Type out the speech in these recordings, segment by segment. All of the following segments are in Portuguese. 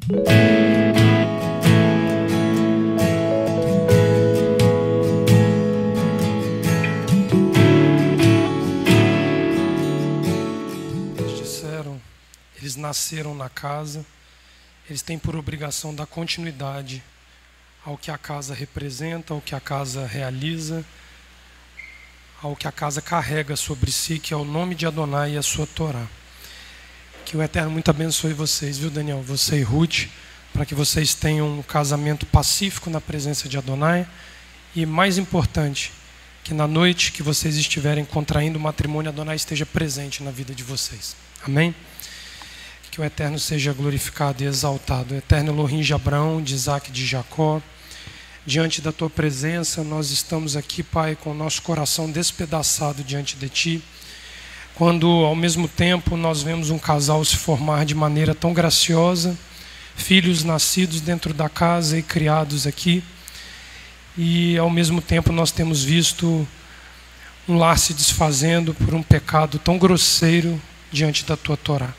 Eles nasceram na casa, eles têm por obrigação dar continuidade ao que a casa representa, ao que a casa realiza, ao que a casa carrega sobre si, que é o nome de Adonai e a sua Torá. Que o Eterno muito abençoe vocês, viu, Daniel? Você e Ruth, para que vocês tenham um casamento pacífico na presença de Adonai e, mais importante, que na noite que vocês estiverem contraindo o matrimônio, Adonai esteja presente na vida de vocês. Amém? Que o Eterno seja glorificado e exaltado. O Eterno Elohim de Abraão, de Isaac e de Jacó, diante da Tua presença, nós estamos aqui, Pai, com o nosso coração despedaçado diante de Ti, quando ao mesmo tempo nós vemos um casal se formar de maneira tão graciosa, filhos nascidos dentro da casa e criados aqui, e ao mesmo tempo nós temos visto um lar se desfazendo por um pecado tão grosseiro diante da Tua Torá.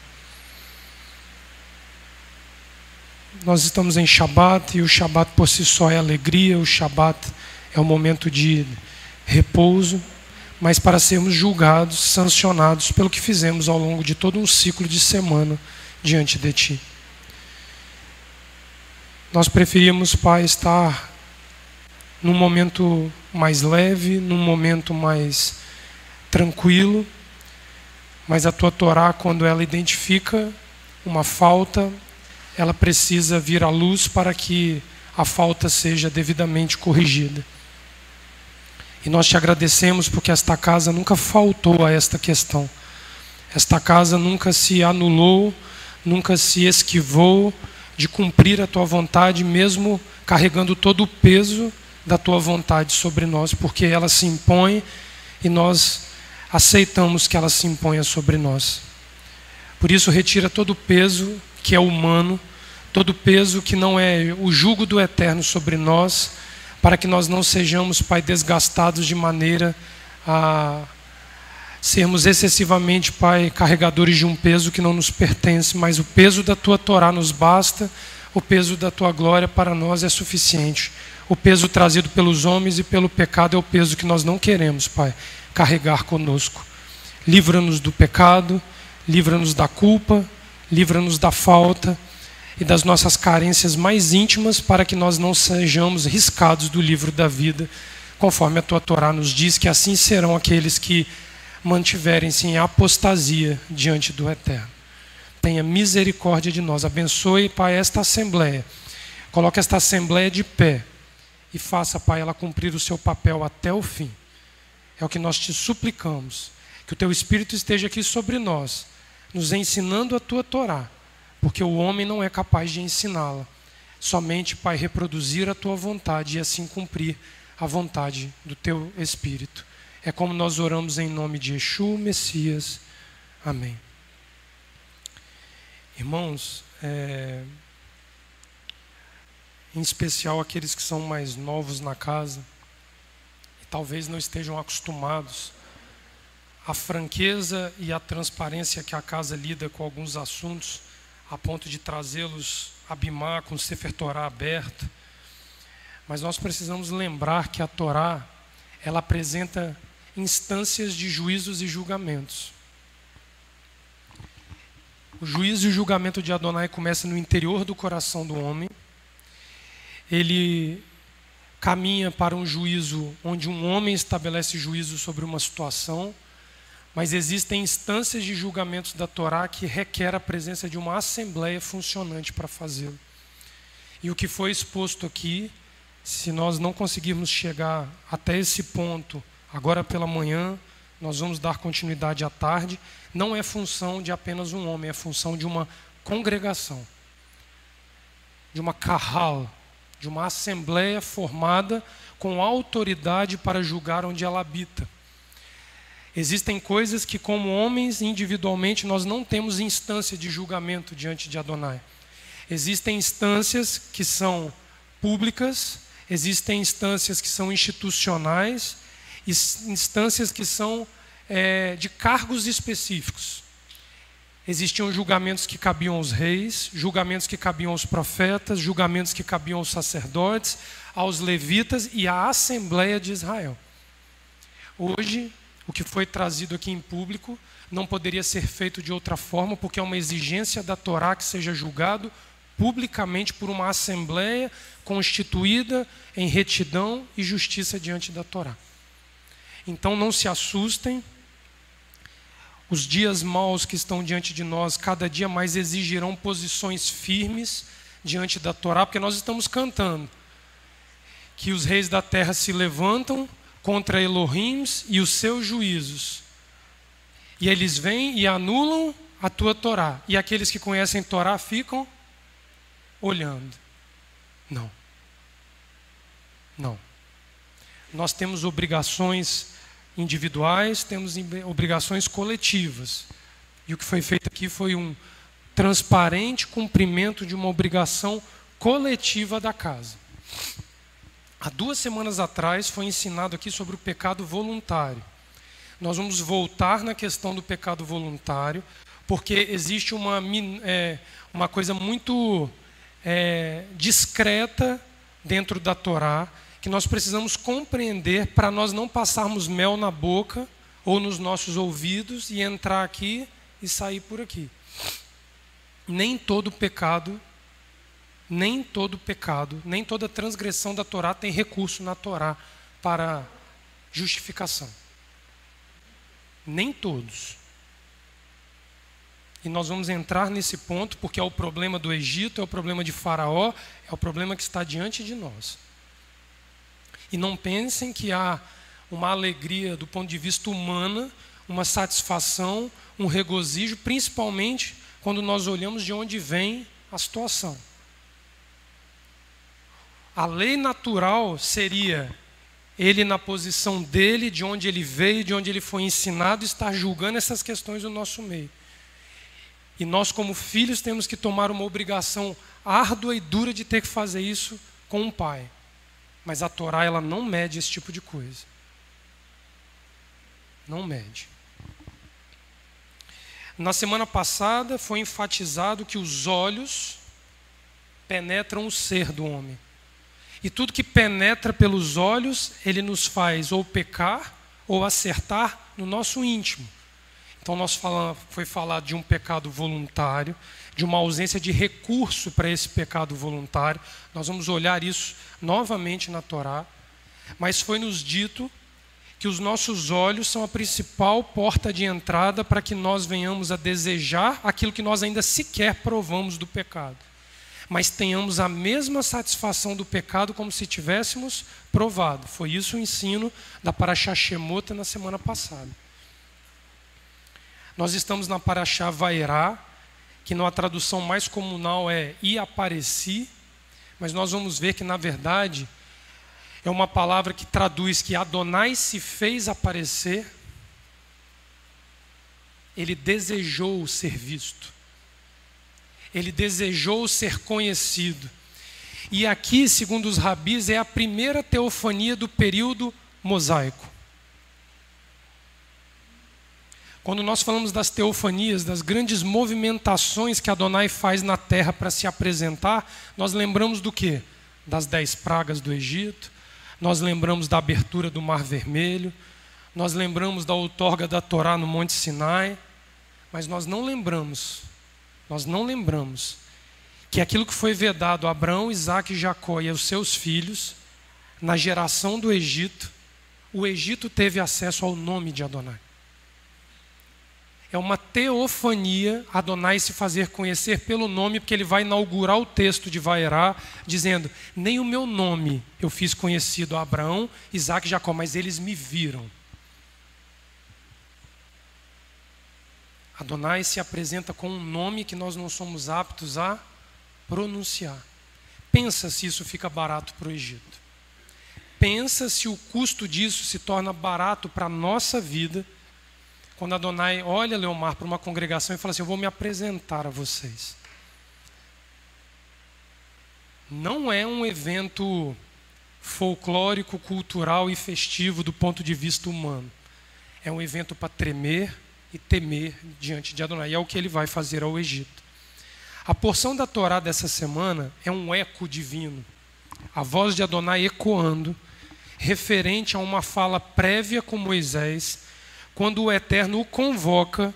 Nós estamos em Shabat e o Shabat por si só é alegria, o Shabat é um momento de repouso, mas para sermos julgados, sancionados pelo que fizemos ao longo de todo um ciclo de semana diante de Ti. Nós preferimos, Pai, estar num momento mais leve, num momento mais tranquilo, mas a Tua Torá, quando ela identifica uma falta, ela precisa vir à luz para que a falta seja devidamente corrigida. E nós Te agradecemos porque esta casa nunca faltou a esta questão. Esta casa nunca se anulou, nunca se esquivou de cumprir a Tua vontade, mesmo carregando todo o peso da Tua vontade sobre nós, porque ela se impõe e nós aceitamos que ela se imponha sobre nós. Por isso, retira todo o peso que é humano, todo o peso que não é o jugo do Eterno sobre nós, para que nós não sejamos, Pai, desgastados de maneira a sermos excessivamente, Pai, carregadores de um peso que não nos pertence, mas o peso da Tua Torá nos basta, o peso da Tua glória para nós é suficiente. O peso trazido pelos homens e pelo pecado é o peso que nós não queremos, Pai, carregar conosco. Livra-nos do pecado, livra-nos da culpa, livra-nos da falta e das nossas carências mais íntimas, para que nós não sejamos riscados do livro da vida, conforme a Tua Torá nos diz que assim serão aqueles que mantiverem-se em apostasia diante do Eterno. Tenha misericórdia de nós, abençoe, Pai, esta assembleia, coloque esta assembleia de pé e faça, Pai, ela cumprir o seu papel até o fim. É o que nós Te suplicamos, que o Teu Espírito esteja aqui sobre nós, nos ensinando a Tua Torá, porque o homem não é capaz de ensiná-la. Somente, Pai, reproduzir a Tua vontade e assim cumprir a vontade do Teu Espírito. É como nós oramos em nome de Yeshua, Messias. Amém. Irmãos, em especial aqueles que são mais novos na casa e talvez não estejam acostumados a franqueza e a transparência que a casa lida com alguns assuntos, a ponto de trazê-los a Bimá com o Sefer Torá aberto. Mas nós precisamos lembrar que a Torá, ela apresenta instâncias de juízos e julgamentos. O juízo e o julgamento de Adonai começa no interior do coração do homem. Ele caminha para um juízo onde um homem estabelece juízo sobre uma situação, mas existem instâncias de julgamentos da Torá que requer a presença de uma assembleia funcionante para fazê-lo. E o que foi exposto aqui, se nós não conseguirmos chegar até esse ponto agora pela manhã, nós vamos dar continuidade à tarde, não é função de apenas um homem, é função de uma congregação, de uma kahal, de uma assembleia formada com autoridade para julgar onde ela habita. Existem coisas que, como homens, individualmente, nós não temos instância de julgamento diante de Adonai. Existem instâncias que são públicas, existem instâncias que são institucionais, instâncias que são de cargos específicos. Existiam julgamentos que cabiam aos reis, julgamentos que cabiam aos profetas, julgamentos que cabiam aos sacerdotes, aos levitas e à Assembleia de Israel. Hoje, o que foi trazido aqui em público não poderia ser feito de outra forma, porque é uma exigência da Torá que seja julgado publicamente por uma Assembleia constituída em retidão e justiça diante da Torá. Então não se assustem. Os dias maus que estão diante de nós, cada dia mais exigirão posições firmes diante da Torá, porque nós estamos cantando que os reis da terra se levantam contra Elohim e os seus juízos. E eles vêm e anulam a tua Torá. E aqueles que conhecem Torá ficam olhando. Não. Não. Nós temos obrigações individuais, temos obrigações coletivas. E o que foi feito aqui foi um transparente cumprimento de uma obrigação coletiva da casa. Há 2 semanas atrás foi ensinado aqui sobre o pecado voluntário. Nós vamos voltar na questão do pecado voluntário, porque existe uma coisa muito discreta dentro da Torá, que nós precisamos compreender para nós não passarmos mel na boca ou nos nossos ouvidos e entrar aqui e sair por aqui. Nem todo pecado, nem toda transgressão da Torá tem recurso na Torá para justificação. Nem todos. E nós vamos entrar nesse ponto porque é o problema do Egito, é o problema de Faraó, é o problema que está diante de nós. E não pensem que há uma alegria do ponto de vista humano, uma satisfação, um regozijo, principalmente quando nós olhamos de onde vem a situação. A lei natural seria ele na posição dele, de onde ele veio, de onde ele foi ensinado, estar julgando essas questões do nosso meio. E nós, como filhos, temos que tomar uma obrigação árdua e dura de ter que fazer isso com um pai. Mas a Torá, ela não mede esse tipo de coisa. Não mede. Na semana passada foi enfatizado que os olhos penetram o ser do homem. E tudo que penetra pelos olhos, ele nos faz ou pecar ou acertar no nosso íntimo. Então foi falado de um pecado voluntário, de uma ausência de recurso para esse pecado voluntário. Nós vamos olhar isso novamente na Torá. Mas foi nos dito que os nossos olhos são a principal porta de entrada para que nós venhamos a desejar aquilo que nós ainda sequer provamos do pecado. Mas tenhamos a mesma satisfação do pecado como se tivéssemos provado. Foi isso o ensino da Parashá Shemot na semana passada. Nós estamos na Parashá Vairá, que na tradução mais comunal é "e apareci", mas nós vamos ver que na verdade é uma palavra que traduz que Adonai se fez aparecer, ele desejou ser visto. Ele desejou ser conhecido. E aqui, segundo os rabis, é a primeira teofania do período mosaico. Quando nós falamos das teofanias, das grandes movimentações que Adonai faz na terra para se apresentar, nós lembramos do quê? Das 10 pragas do Egito, nós lembramos da abertura do Mar Vermelho, nós lembramos da outorga da Torá no Monte Sinai, mas nós não lembramos que aquilo que foi vedado a Abraão, Isaque e Jacó e aos seus filhos, na geração do Egito, o Egito teve acesso ao nome de Adonai. É uma teofania Adonai se fazer conhecer pelo nome, porque ele vai inaugurar o texto de Vairá, dizendo: nem o meu nome eu fiz conhecido a Abraão, Isaque e Jacó, mas eles me viram. Adonai se apresenta com um nome que nós não somos aptos a pronunciar. Pensa se isso fica barato para o Egito. Pensa se o custo disso se torna barato para a nossa vida, quando Adonai olha, Leomar, para uma congregação e fala assim: eu vou me apresentar a vocês. Não é um evento folclórico, cultural e festivo do ponto de vista humano. É um evento para tremer, e temer diante de Adonai. E é o que ele vai fazer ao Egito. A porção da Torá dessa semana é um eco divino. A voz de Adonai ecoando, referente a uma fala prévia com Moisés, quando o Eterno o convoca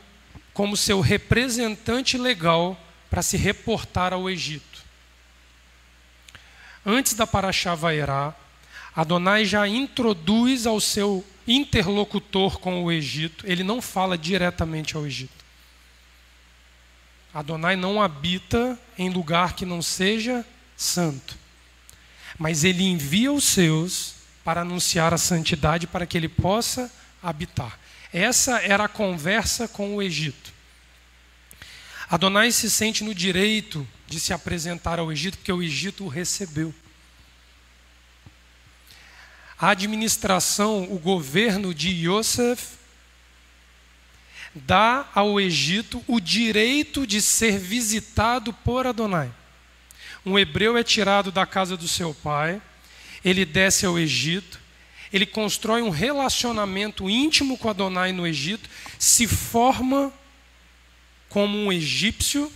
como seu representante legal para se reportar ao Egito. Antes da Parashá Vaerá, Adonai já introduz ao seu interlocutor com o Egito. Ele não fala diretamente ao Egito. Adonai não habita em lugar que não seja santo. Mas ele envia os seus para anunciar a santidade para que ele possa habitar. Essa era a conversa com o Egito. Adonai se sente no direito de se apresentar ao Egito, porque o Egito o recebeu. A administração, o governo de Yosef, dá ao Egito o direito de ser visitado por Adonai. Um hebreu é tirado da casa do seu pai, ele desce ao Egito, ele constrói um relacionamento íntimo com Adonai no Egito, se forma como um egípcio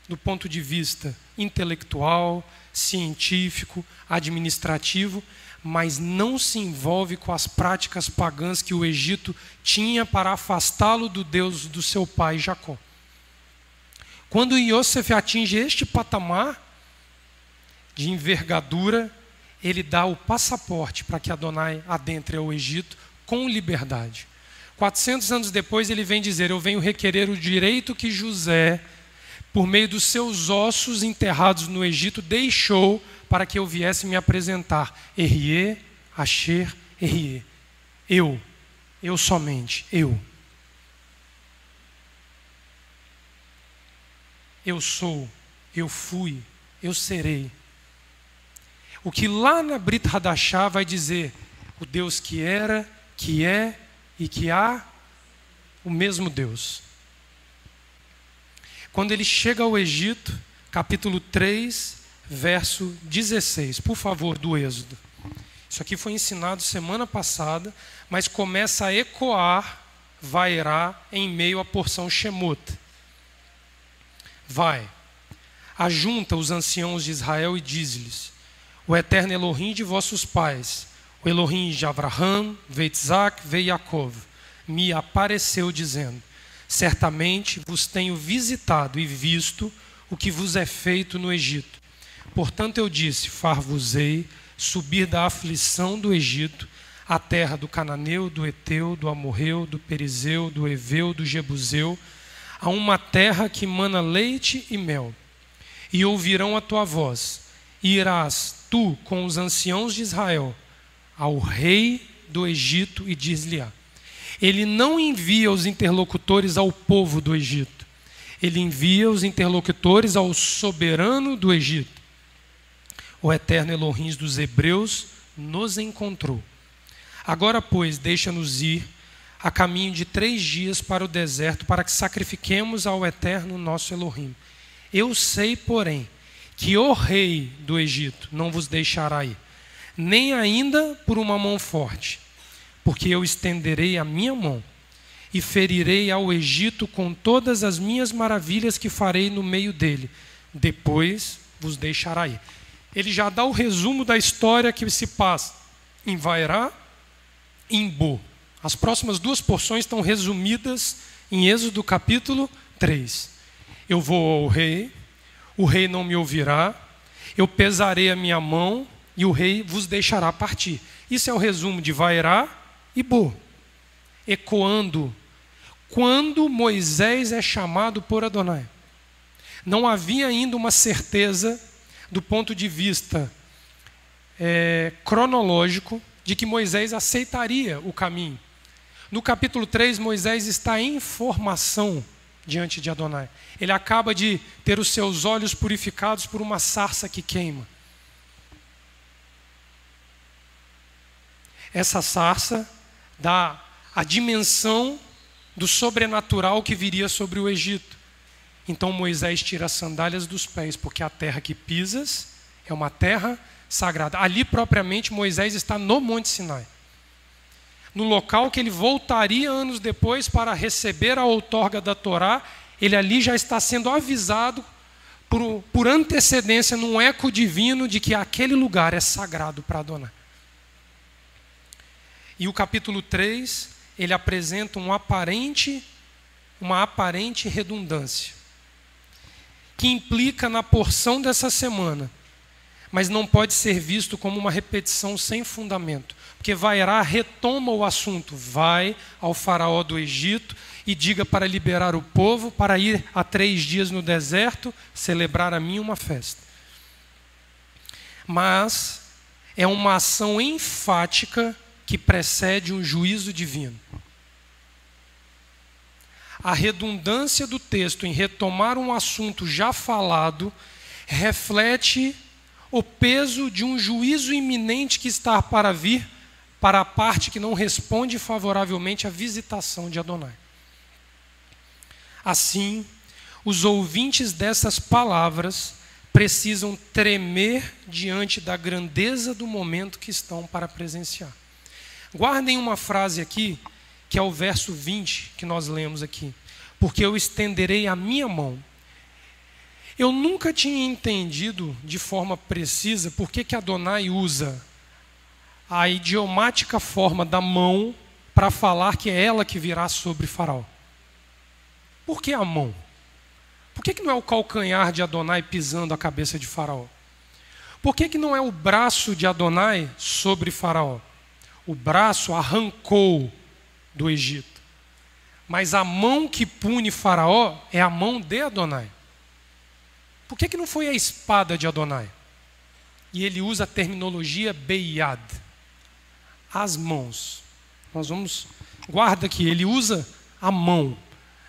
do ponto de vista intelectual, científico, administrativo, mas não se envolve com as práticas pagãs que o Egito tinha para afastá-lo do Deus do seu pai Jacó. Quando Yosef atinge este patamar de envergadura, ele dá o passaporte para que Adonai adentre ao Egito com liberdade. 400 anos depois ele vem dizer: eu venho requerer o direito que José, por meio dos seus ossos enterrados no Egito, deixou para que eu viesse me apresentar. Erriê, Asher, Erriê. Eu somente, eu. Eu sou, eu fui, eu serei. O que lá na Brit Hadashah vai dizer: o Deus que era, que é e que há, o mesmo Deus. Quando ele chega ao Egito, capítulo 3, verso 16, por favor, do Êxodo. Isso aqui foi ensinado semana passada, mas começa a ecoar, vairá, em meio à porção Shemot. Vai, ajunta os anciãos de Israel e diz-lhes: o eterno Elohim de vossos pais, o Elohim de Abraham, Veitzak, Veiakov, me apareceu dizendo: certamente vos tenho visitado e visto o que vos é feito no Egito. Portanto eu disse: far-vos-ei subir da aflição do Egito, a terra do Cananeu, do Eteu, do Amorreu, do Perizeu, do Eveu, do Jebuseu, a uma terra que mana leite e mel. E ouvirão a tua voz, e irás tu com os anciãos de Israel ao rei do Egito e diz-lhe-á. Ele não envia os interlocutores ao povo do Egito. Ele envia os interlocutores ao soberano do Egito. O eterno Elohim dos hebreus nos encontrou. Agora, pois, deixa-nos ir a caminho de 3 dias para o deserto, para que sacrifiquemos ao eterno nosso Elohim. Eu sei, porém, que o rei do Egito não vos deixará ir, nem ainda por uma mão forte, porque eu estenderei a minha mão e ferirei ao Egito com todas as minhas maravilhas que farei no meio dele. Depois vos deixará ir. Ele já dá o resumo da história que se passa em Vairá e em Bo. As próximas 2 porções estão resumidas em Êxodo capítulo 3. Eu vou ao rei, o rei não me ouvirá, eu pesarei a minha mão e o rei vos deixará partir. Isso é o resumo de Vairá e Bo, ecoando quando Moisés é chamado por Adonai. Não havia ainda uma certeza do ponto de vista cronológico de que Moisés aceitaria o caminho. No capítulo 3, Moisés está em formação diante de Adonai. Ele acaba de ter os seus olhos purificados por uma sarça que queima. Essa sarça dá a dimensão do sobrenatural que viria sobre o Egito. Então Moisés tira as sandálias dos pés, porque a terra que pisas é uma terra sagrada. Ali propriamente Moisés está no Monte Sinai. no local que ele voltaria anos depois para receber a outorga da Torá, ele ali já está sendo avisado por antecedência, num eco divino, de que aquele lugar é sagrado para Adonai. E o capítulo 3, ele apresenta uma aparente redundância, que implica na porção dessa semana, mas não pode ser visto como uma repetição sem fundamento, porque Vairá retoma o assunto: vai ao faraó do Egito e diga para liberar o povo, para ir a 3 dias no deserto, celebrar a mim uma festa. Mas é uma ação enfática que precede um juízo divino. A redundância do texto em retomar um assunto já falado reflete o peso de um juízo iminente que está para vir para a parte que não responde favoravelmente à visitação de Adonai. Assim, os ouvintes dessas palavras precisam tremer diante da grandeza do momento que estão para presenciar. Guardem uma frase aqui, que é o verso 20 que nós lemos aqui: porque eu estenderei a minha mão. Eu nunca tinha entendido de forma precisa por que Adonai usa a idiomática forma da mão para falar que é ela que virá sobre Faraó. Por que a mão? Por que não é o calcanhar de Adonai pisando a cabeça de Faraó? Por que não é o braço de Adonai sobre Faraó? O braço arrancou do Egito, mas a mão que pune Faraó é a mão de Adonai. Por que não foi a espada de Adonai? E ele usa a terminologia beiad, as mãos. Guarda aqui, ele usa a mão.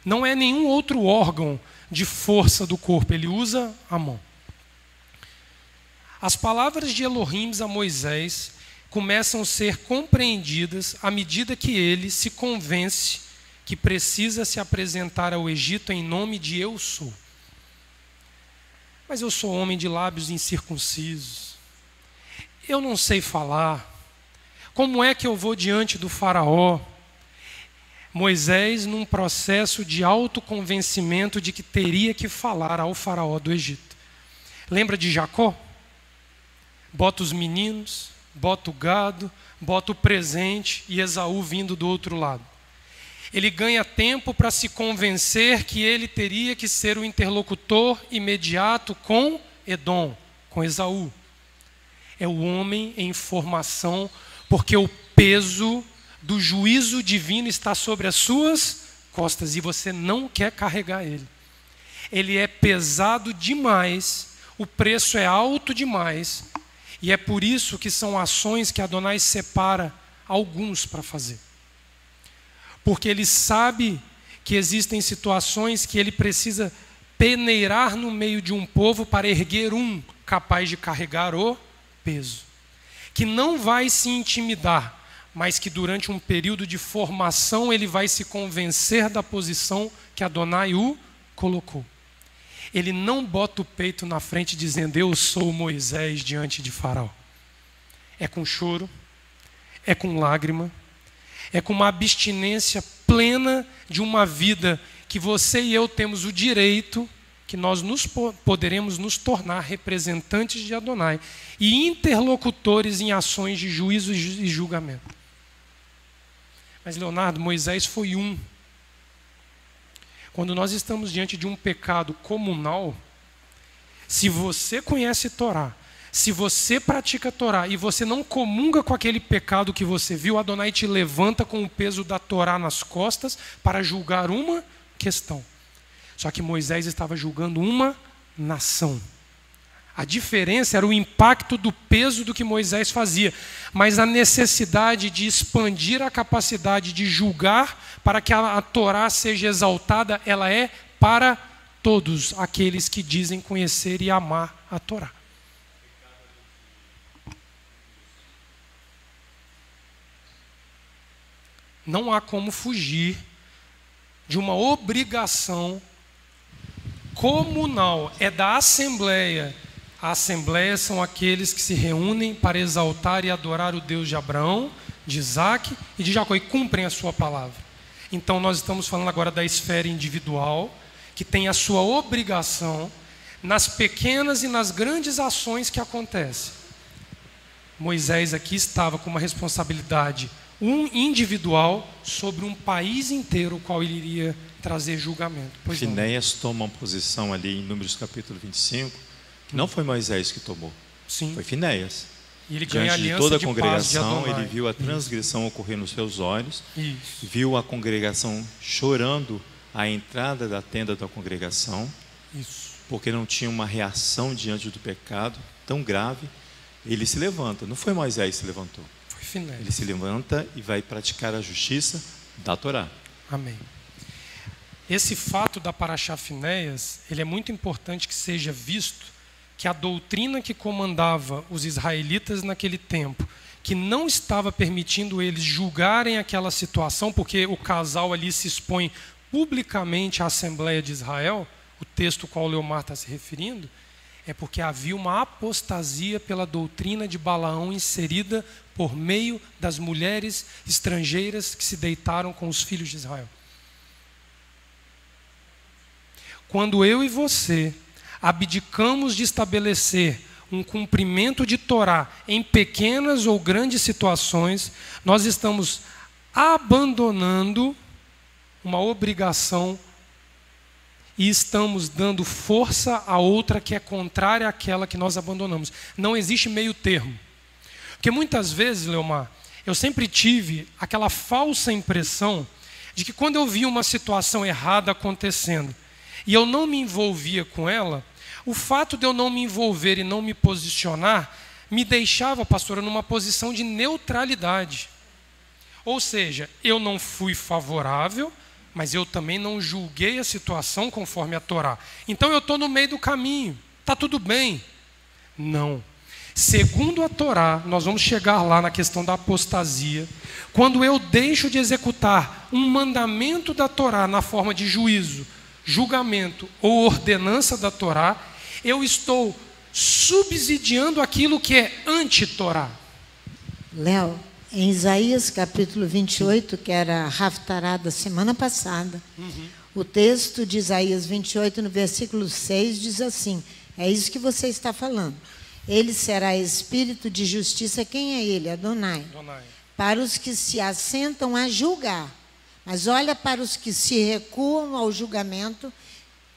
Não é nenhum outro órgão de força do corpo, ele usa a mão. As palavras de Elohim a Moisés começam a ser compreendidas à medida que ele se convence que precisa se apresentar ao Egito em nome de eu sou. Mas eu sou homem de lábios incircuncisos, eu não sei falar, como é que eu vou diante do faraó? Moisés, num processo de autoconvencimento de que teria que falar ao faraó do Egito. Lembra de Jacó? Bota os meninos, bota o gado, bota o presente, e Esaú vindo do outro lado. Ele ganha tempo para se convencer que ele teria que ser o interlocutor imediato com Edom, com Esaú. É o homem em formação, porque o peso do juízo divino está sobre as suas costas e você não quer carregar ele. Ele é pesado demais, o preço é alto demais, e é por isso que são ações que Adonai separa alguns para fazer. Porque ele sabe que existem situações que ele precisa peneirar no meio de um povo para erguer um capaz de carregar o peso, que não vai se intimidar, mas que durante um período de formação ele vai se convencer da posição que Adonai o colocou. Ele não bota o peito na frente dizendo eu sou Moisés diante de Faraó. É com choro, é com lágrima, é com uma abstinência plena de uma vida que você e eu temos o direito, que nós poderemos nos tornar representantes de Adonai e interlocutores em ações de juízo e julgamento. Mas, Leonardo, Moisés foi um. Quando nós estamos diante de um pecado comunal, se você conhece Torá, se você pratica Torá e você não comunga com aquele pecado que você viu, Adonai te levanta com o peso da Torá nas costas para julgar uma questão. Só que Moisés estava julgando uma nação. A diferença era o impacto do peso do que Moisés fazia, mas a necessidade de expandir a capacidade de julgar para que a Torá seja exaltada, ela é para todos aqueles que dizem conhecer e amar a Torá. Não há como fugir de uma obrigação comunal, é da Assembleia. A Assembleia são aqueles que se reúnem para exaltar e adorar o Deus de Abraão, de Isaac e de Jacó, e cumprem a sua palavra. Então nós estamos falando agora da esfera individual, que tem a sua obrigação nas pequenas e nas grandes ações que acontecem. Moisés aqui estava com uma responsabilidade individual sobre um país inteiro, o qual ele iria trazer julgamento. Finéias toma uma posição ali em Números capítulo 25, que não foi Moisés que tomou. Sim. Foi Finéias. E ele ganha diante de toda a congregação, ele viu a transgressão ocorrer nos seus olhos, viu a congregação chorando à entrada da tenda da congregação, porque não tinha uma reação diante do pecado tão grave. Ele se levanta, não foi Moisés que se levantou. Foi Finéias. Ele se levanta e vai praticar a justiça da Torá. Amém. Esse fato da Parashá Finéias, ele é muito importante que seja visto que a doutrina que comandava os israelitas naquele tempo, que não estava permitindo eles julgarem aquela situação, porque o casal ali se expõe publicamente à Assembleia de Israel, o texto ao qual o Leomar está se referindo, é porque havia uma apostasia pela doutrina de Balaão inserida por meio das mulheres estrangeiras que se deitaram com os filhos de Israel. Quando eu e você abdicamos de estabelecer um cumprimento de Torá em pequenas ou grandes situações, nós estamos abandonando uma obrigação e estamos dando força a outra que é contrária àquela que nós abandonamos. Não existe meio termo. Porque muitas vezes, Leomar, eu sempre tive aquela falsa impressão de que quando eu via uma situação errada acontecendo e eu não me envolvia com ela, o fato de eu não me envolver e não me posicionar me deixava, pastora, numa posição de neutralidade. Ou seja, eu não fui favorável, mas eu também não julguei a situação conforme a Torá. Então eu estou no meio do caminho, está tudo bem. Não. Segundo a Torá, nós vamos chegar lá na questão da apostasia. Quando eu deixo de executar um mandamento da Torá na forma de juízo, julgamento ou ordenança da Torá, eu estou subsidiando aquilo que é anti-Torá. Léo, em Isaías capítulo 28, que era a Haftará da semana passada, o texto de Isaías 28, no versículo 6, diz assim, é isso que você está falando. Ele será espírito de justiça, quem é ele? Adonai. Para os que se assentam a julgar. Mas olha para os que se recuam ao julgamento,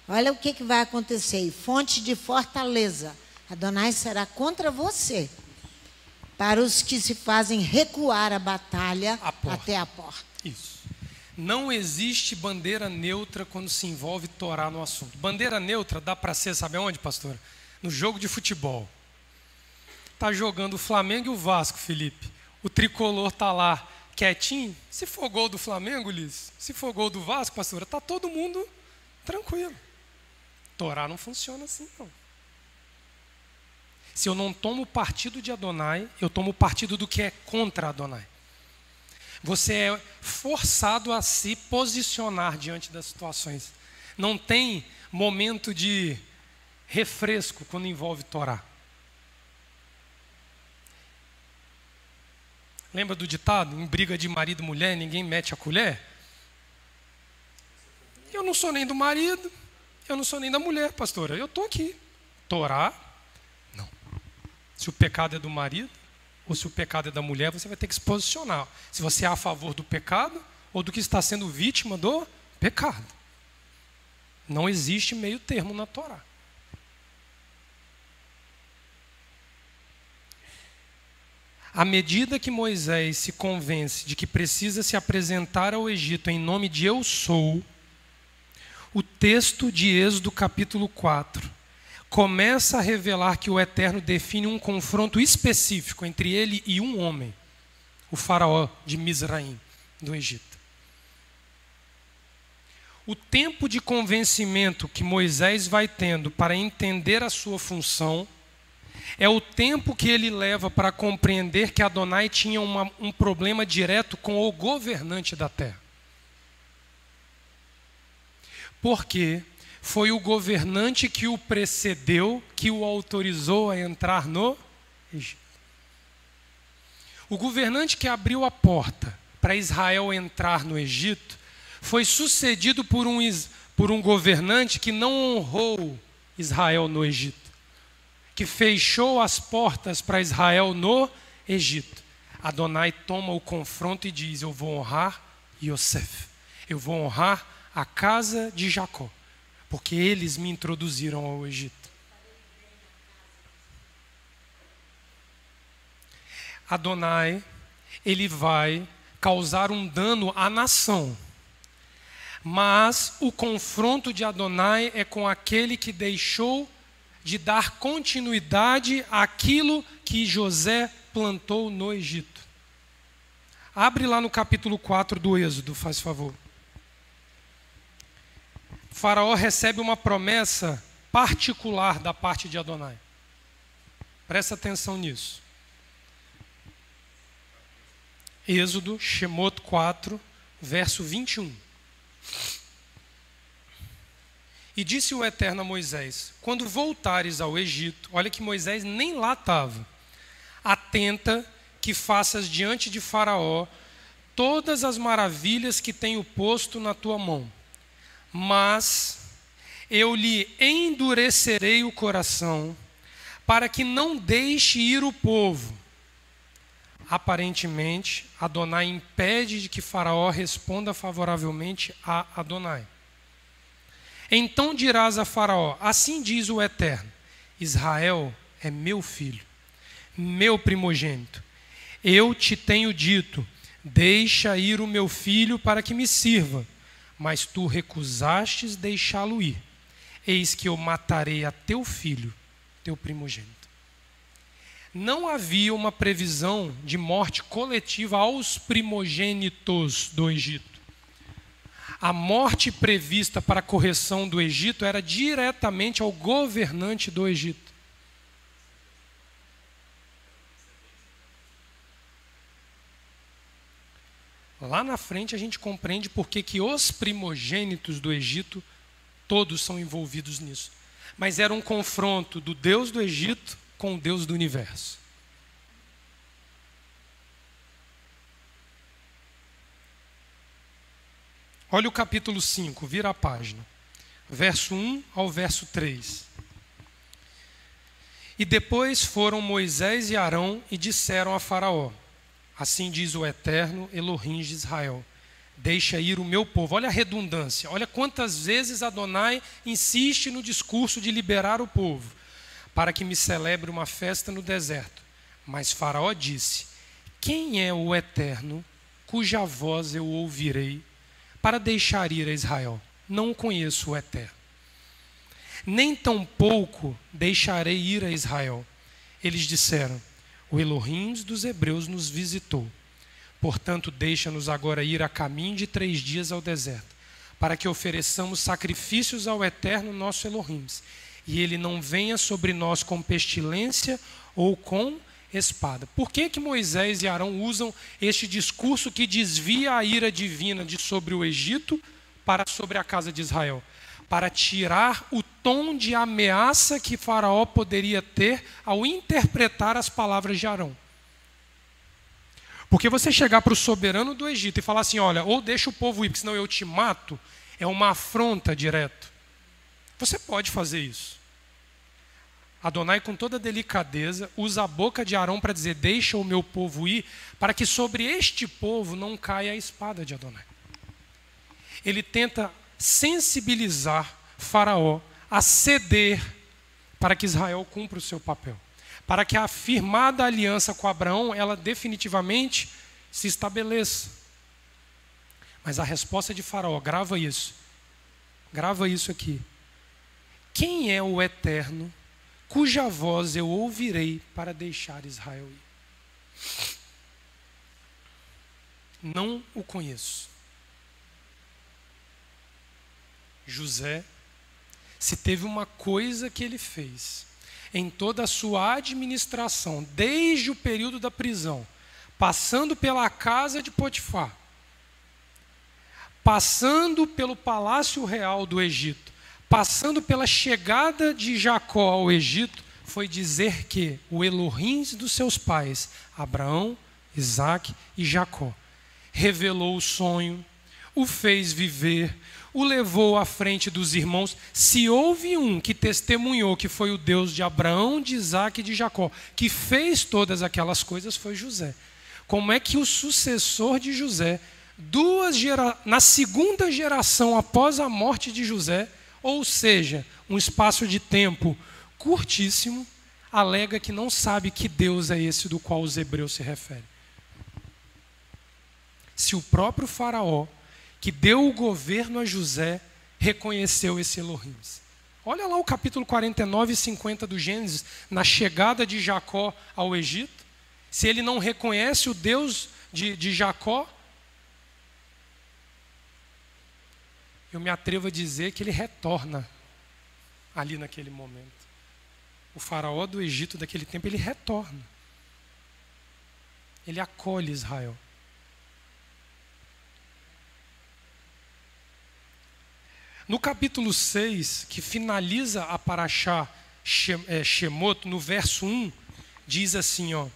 olha o que vai acontecer. E fonte de fortaleza, Adonai será contra você. Para os que se fazem recuar a batalha até a porta. Isso. Não existe bandeira neutra quando se envolve Torá no assunto. Bandeira neutra dá para ser, sabe aonde, pastor? No jogo de futebol. Está jogando o Flamengo e o Vasco, Felipe. O tricolor está lá quietinho. Se for gol do Flamengo, Liz, se for gol do Vasco, pastora, está todo mundo tranquilo. Torá não funciona assim, não. Se eu não tomo partido de Adonai, eu tomo partido do que é contra Adonai. Você é forçado a se posicionar diante das situações. Não tem momento de refresco quando envolve Torá. Lembra do ditado? Em briga de marido e mulher, ninguém mete a colher? Eu não sou nem do marido, eu não sou nem da mulher, pastora. Eu estou aqui. Torá, não. Se o pecado é do marido ou se o pecado é da mulher, você vai ter que se posicionar. Se você é a favor do pecado ou do que está sendo vítima do pecado. Não existe meio termo na Torá. À medida que Moisés se convence de que precisa se apresentar ao Egito em nome de Eu Sou, o texto de Êxodo capítulo 4 começa a revelar que o Eterno define um confronto específico entre ele e um homem, o faraó de Mizraim, do Egito. O tempo de convencimento que Moisés vai tendo para entender a sua função é o tempo que ele leva para compreender que Adonai tinha um problema direto com o governante da terra. Porque foi o governante que o precedeu, que o autorizou a entrar no Egito. O governante que abriu a porta para Israel entrar no Egito foi sucedido por um governante que não honrou Israel no Egito, que fechou as portas para Israel no Egito. Adonai toma o confronto e diz: eu vou honrar Yosef, eu vou honrar a casa de Jacó, porque eles me introduziram ao Egito. Adonai, ele vai causar um dano à nação, mas o confronto de Adonai é com aquele que deixou de dar continuidade àquilo que José plantou no Egito. Abre lá no capítulo 4 do Êxodo, faz favor. Faraó recebe uma promessa particular da parte de Adonai. Presta atenção nisso. Êxodo, Shemot 4, verso 21. E disse o Eterno a Moisés: quando voltares ao Egito, olha que Moisés nem lá estava, atenta que faças diante de Faraó todas as maravilhas que tenho posto na tua mão, mas eu lhe endurecerei o coração, para que não deixe ir o povo. Aparentemente, Adonai impede de que Faraó responda favoravelmente a Adonai. Então dirás a Faraó: assim diz o Eterno, Israel é meu filho, meu primogênito. Eu te tenho dito, deixa ir o meu filho para que me sirva, mas tu recusastes deixá-lo ir. Eis que eu matarei a teu filho, teu primogênito. Não havia uma previsão de morte coletiva aos primogênitos do Egito. A morte prevista para a correção do Egito era diretamente ao governante do Egito. Lá na frente a gente compreende por que os primogênitos do Egito todos são envolvidos nisso. Mas era um confronto do Deus do Egito com o Deus do universo. Olha o capítulo 5, vira a página. Verso 1 ao verso 3. E depois foram Moisés e Arão e disseram a Faraó: assim diz o Eterno, Elohim de Israel, deixa ir o meu povo. Olha a redundância, olha quantas vezes Adonai insiste no discurso de liberar o povo, para que me celebre uma festa no deserto. Mas Faraó disse: quem é o Eterno, cuja voz eu ouvirei, para deixar ir a Israel? Não conheço o Eterno. Nem tampouco deixarei ir a Israel. Eles disseram: o Elohim dos hebreus nos visitou. Portanto, deixa-nos agora ir a caminho de 3 dias ao deserto, para que ofereçamos sacrifícios ao Eterno nosso Elohim, e ele não venha sobre nós com pestilência ou com espada. Por que Moisés e Arão usam este discurso que desvia a ira divina de sobre o Egito para sobre a casa de Israel? Para tirar o tom de ameaça que Faraó poderia ter ao interpretar as palavras de Arão. Porque você chegar para o soberano do Egito e falar assim: olha, ou deixa o povo ir, porque senão eu te mato, é uma afronta direto. Você pode fazer isso. Adonai, com toda delicadeza, usa a boca de Arão para dizer: deixa o meu povo ir, para que sobre este povo não caia a espada de Adonai. Ele tenta sensibilizar Faraó a ceder para que Israel cumpra o seu papel, para que a firmada aliança com Abraão, ela definitivamente se estabeleça. Mas a resposta de Faraó, grava isso aqui: quem é o Eterno, cuja voz eu ouvirei para deixar Israel ir? Não o conheço. José, se teve uma coisa que ele fez em toda a sua administração, desde o período da prisão, passando pela casa de Potifar, passando pelo palácio real do Egito, passando pela chegada de Jacó ao Egito, foi dizer que o Elohim dos seus pais, Abraão, Isaac e Jacó. Revelou o sonho, o fez viver, o levou à frente dos irmãos. Se houve um que testemunhou que foi o Deus de Abraão, de Isaac e de Jacó, que fez todas aquelas coisas, foi José. Como é que o sucessor de José, na segunda geração após a morte de José, ou seja, um espaço de tempo curtíssimo, alega que não sabe que Deus é esse do qual os hebreus se referem? Se o próprio faraó, que deu o governo a José, reconheceu esse Elohim. Olha lá o capítulo 49 e 50 do Gênesis, na chegada de Jacó ao Egito. Se ele não reconhece o Deus de Jacó, eu me atrevo a dizer que ele retorna ali naquele momento. O faraó do Egito daquele tempo, ele retorna. Ele acolhe Israel. No capítulo 6, que finaliza a Parashá Shemot, no verso 1, diz assim, ó: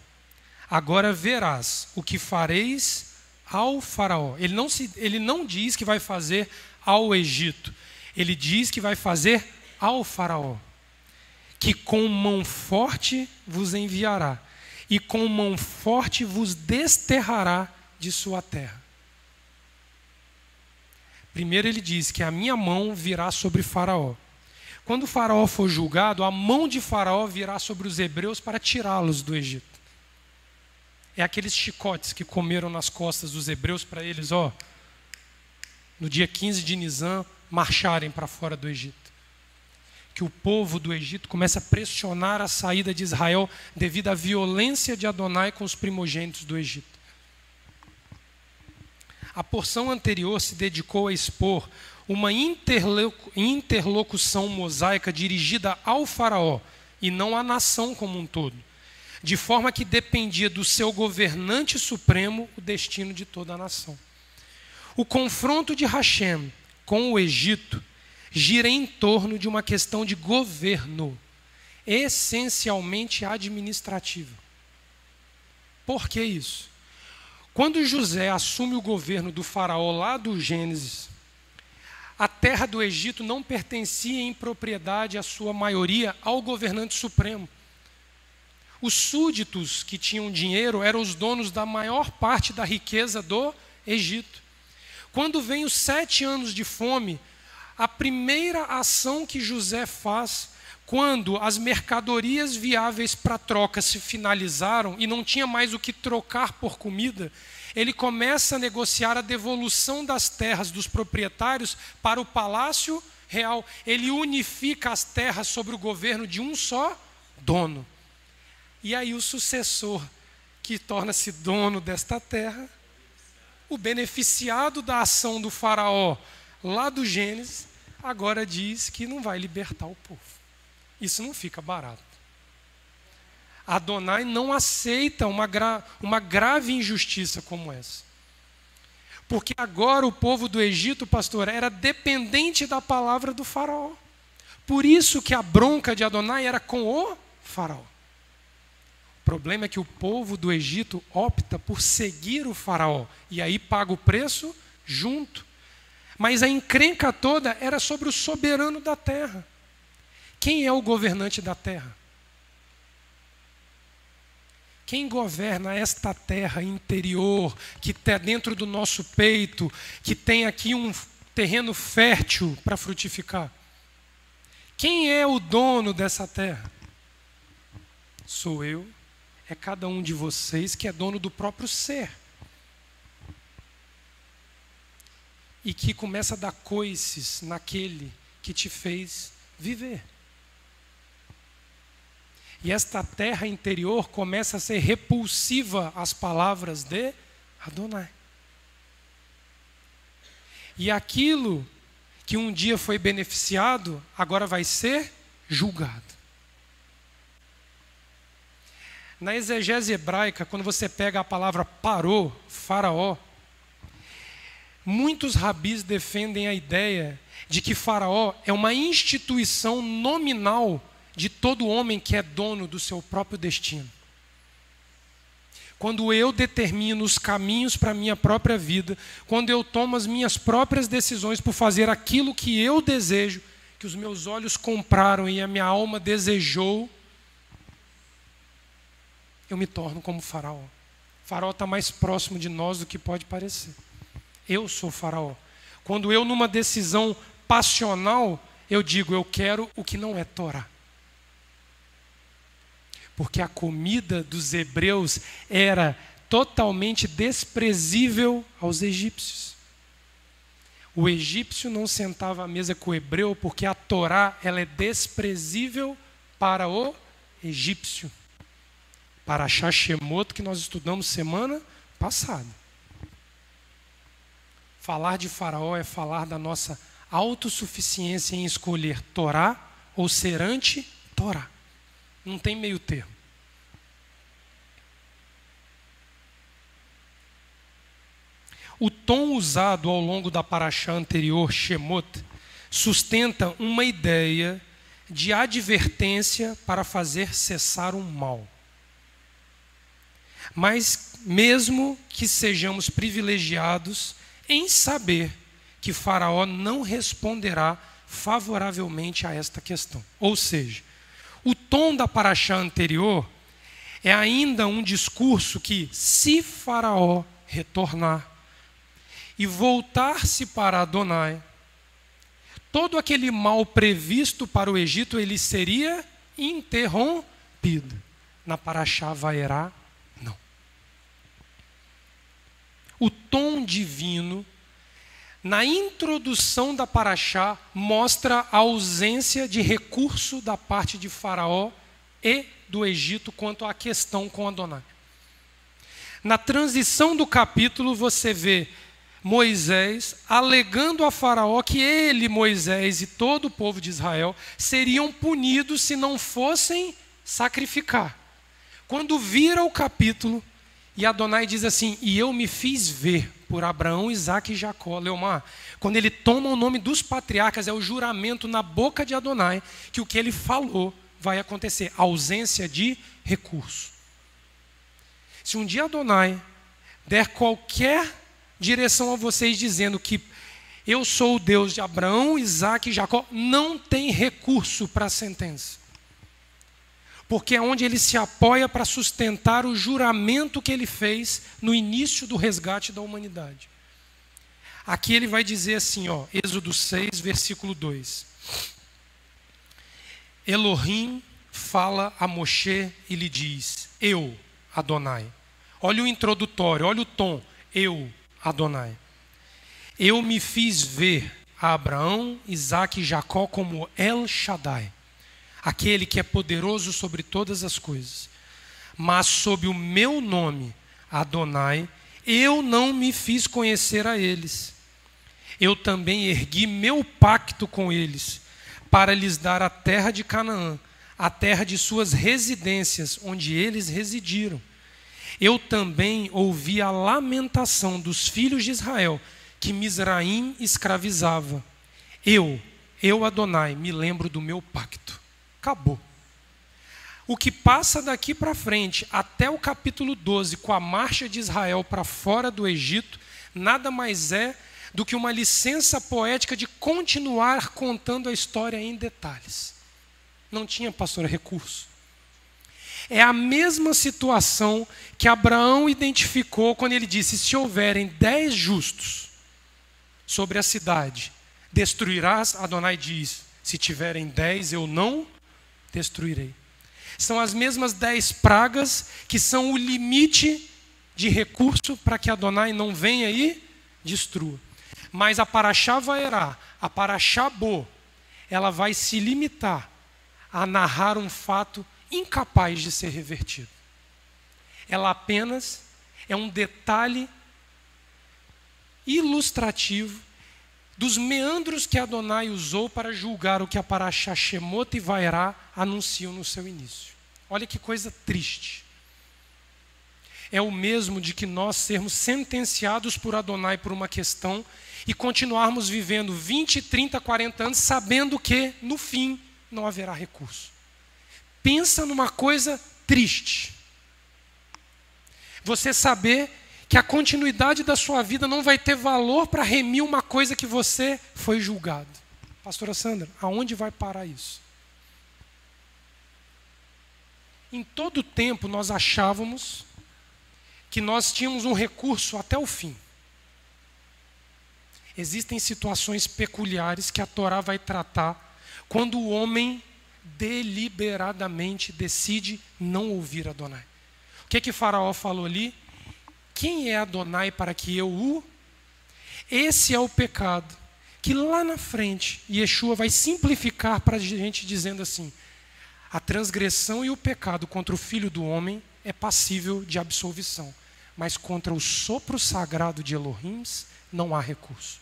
agora verás o que fareis ao faraó. Ele não diz que vai fazer ao Egito. Ele diz que vai fazer ao faraó. Que com mão forte vos enviará, e com mão forte vos desterrará de sua terra. Primeiro ele diz que a minha mão virá sobre Faraó. Quando o Faraó for julgado, a mão de Faraó virá sobre os hebreus para tirá-los do Egito. É aqueles chicotes que comeram nas costas dos hebreus para eles, ó, no dia 15 de Nisan, marcharem para fora do Egito. Que o povo do Egito começa a pressionar a saída de Israel devido à violência de Adonai com os primogênitos do Egito. A porção anterior se dedicou a expor uma interlocução mosaica dirigida ao faraó e não à nação como um todo, de forma que dependia do seu governante supremo o destino de toda a nação. O confronto de Hashem com o Egito gira em torno de uma questão de governo, essencialmente administrativa. Por que isso? Quando José assume o governo do faraó lá do Gênesis, a terra do Egito não pertencia em propriedade, a sua maioria, ao governante supremo. Os súditos que tinham dinheiro eram os donos da maior parte da riqueza do Egito. Quando vem os 7 anos de fome, a primeira ação que José faz, quando as mercadorias viáveis para troca se finalizaram e não tinha mais o que trocar por comida, ele começa a negociar a devolução das terras dos proprietários para o palácio real. Ele unifica as terras sobre o governo de um só dono. E aí o sucessor, que torna-se dono desta terra, o beneficiado da ação do faraó lá do Gênesis, agora diz que não vai libertar o povo. Isso não fica barato. Adonai não aceita uma grave injustiça como essa. Porque agora o povo do Egito, pastor, era dependente da palavra do faraó. Por isso que a bronca de Adonai era com o faraó. O problema é que o povo do Egito opta por seguir o faraó. E aí paga o preço junto. Mas a encrenca toda era sobre o soberano da terra. Quem é o governante da terra? Quem governa esta terra interior, que está dentro do nosso peito, que tem aqui um terreno fértil para frutificar? Quem é o dono dessa terra? Sou eu, é cada um de vocês que é dono do próprio ser. E que começa a dar coices naquele que te fez viver. E esta terra interior começa a ser repulsiva às palavras de Adonai. E aquilo que um dia foi beneficiado, agora vai ser julgado. Na exegese hebraica, quando você pega a palavra paró, faraó, muitos rabis defendem a ideia de que faraó é uma instituição nominal de todo homem que é dono do seu próprio destino. quando eu determino os caminhos para a minha própria vida, quando eu tomo as minhas próprias decisões por fazer aquilo que eu desejo, que os meus olhos compraram e a minha alma desejou, eu me torno como Faraó. O Faraó está mais próximo de nós do que pode parecer. Eu sou Faraó. Quando eu, numa decisão passional, eu digo, eu quero o que não é Torá. Porque a comida dos hebreus era totalmente desprezível aos egípcios. O egípcio não sentava à mesa com o hebreu porque a Torá ela é desprezível para o egípcio. Para Shemot, que nós estudamos semana passada. Falar de Faraó é falar da nossa autossuficiência em escolher Torá ou ser anti-Torá. Não tem meio termo. O tom usado ao longo da paraxá anterior, Shemot, sustenta uma ideia de advertência para fazer cessar o mal. Mas mesmo que sejamos privilegiados em saber que Faraó não responderá favoravelmente a esta questão. Ou seja, o tom da paraxá anterior é ainda um discurso que, se Faraó retornar e voltar-se para Adonai, todo aquele mal previsto para o Egito, ele seria interrompido. Na paraxá Vaerá, não. O tom divino, na introdução da paraxá, mostra a ausência de recurso da parte de Faraó e do Egito quanto à questão com Adonai. Na transição do capítulo, você vê Moisés alegando a Faraó que ele, Moisés e todo o povo de Israel seriam punidos se não fossem sacrificar. Quando vira o capítulo, e Adonai diz assim, e eu me fiz ver por Abraão, Isaque e Jacó. Leomar, quando ele toma o nome dos patriarcas, é o juramento na boca de Adonai que o que ele falou vai acontecer. Ausência de recurso. Se um dia Adonai der qualquer direção a vocês dizendo que eu sou o Deus de Abraão, Isaque e Jacó, não tem recurso para a sentença. Porque é onde ele se apoia para sustentar o juramento que ele fez no início do resgate da humanidade. Aqui ele vai dizer assim, Êxodo 6, versículo 2. Elohim fala a Moshe e lhe diz, eu, Adonai. Olha o introdutório, olha o tom, eu, Adonai. Eu me fiz ver a Abraão, Isaque e Jacó como El Shaddai, aquele que é poderoso sobre todas as coisas. Mas sob o meu nome, Adonai, eu não me fiz conhecer a eles. Eu também ergui meu pacto com eles, para lhes dar a terra de Canaã, a terra de suas residências, onde eles residiram. Eu também ouvi a lamentação dos filhos de Israel, que Misraim escravizava. Eu, Adonai, me lembro do meu pacto. Acabou. O que passa daqui para frente, até o capítulo 12, com a marcha de Israel para fora do Egito, nada mais é do que uma licença poética de continuar contando a história em detalhes. Não tinha, pastor, recurso. É a mesma situação que Abraão identificou quando ele disse, se houverem 10 justos sobre a cidade, destruirás? Adonai diz, se tiverem 10, eu não destruirei. São as mesmas 10 pragas que são o limite de recurso para que Adonai não venha e destrua. Mas a paraxá Vaerá, a paraxá Bo, ela vai se limitar a narrar um fato incapaz de ser revertido. Ela apenas é um detalhe ilustrativo dos meandros que Adonai usou para julgar o que a paraxá Shemot e Vaerá anunciam no seu início. Olha que coisa triste. É o mesmo de que nós sermos sentenciados por Adonai por uma questão e continuarmos vivendo 20, 30, 40 anos sabendo que, no fim, não haverá recurso. Pensa numa coisa triste. Você saber que a continuidade da sua vida não vai ter valor para remir uma coisa que você foi julgado. Pastora Sandra, aonde vai parar isso? Em todo tempo nós achávamos que nós tínhamos um recurso até o fim. Existem situações peculiares que a Torá vai tratar quando o homem deliberadamente decide não ouvir Adonai. O que Faraó falou ali? Quem é Adonai para que eu o... Esse é o pecado que lá na frente Yeshua vai simplificar para a gente dizendo assim: a transgressão e o pecado contra o Filho do Homem é passível de absolvição, mas contra o sopro sagrado de Elohim não há recurso.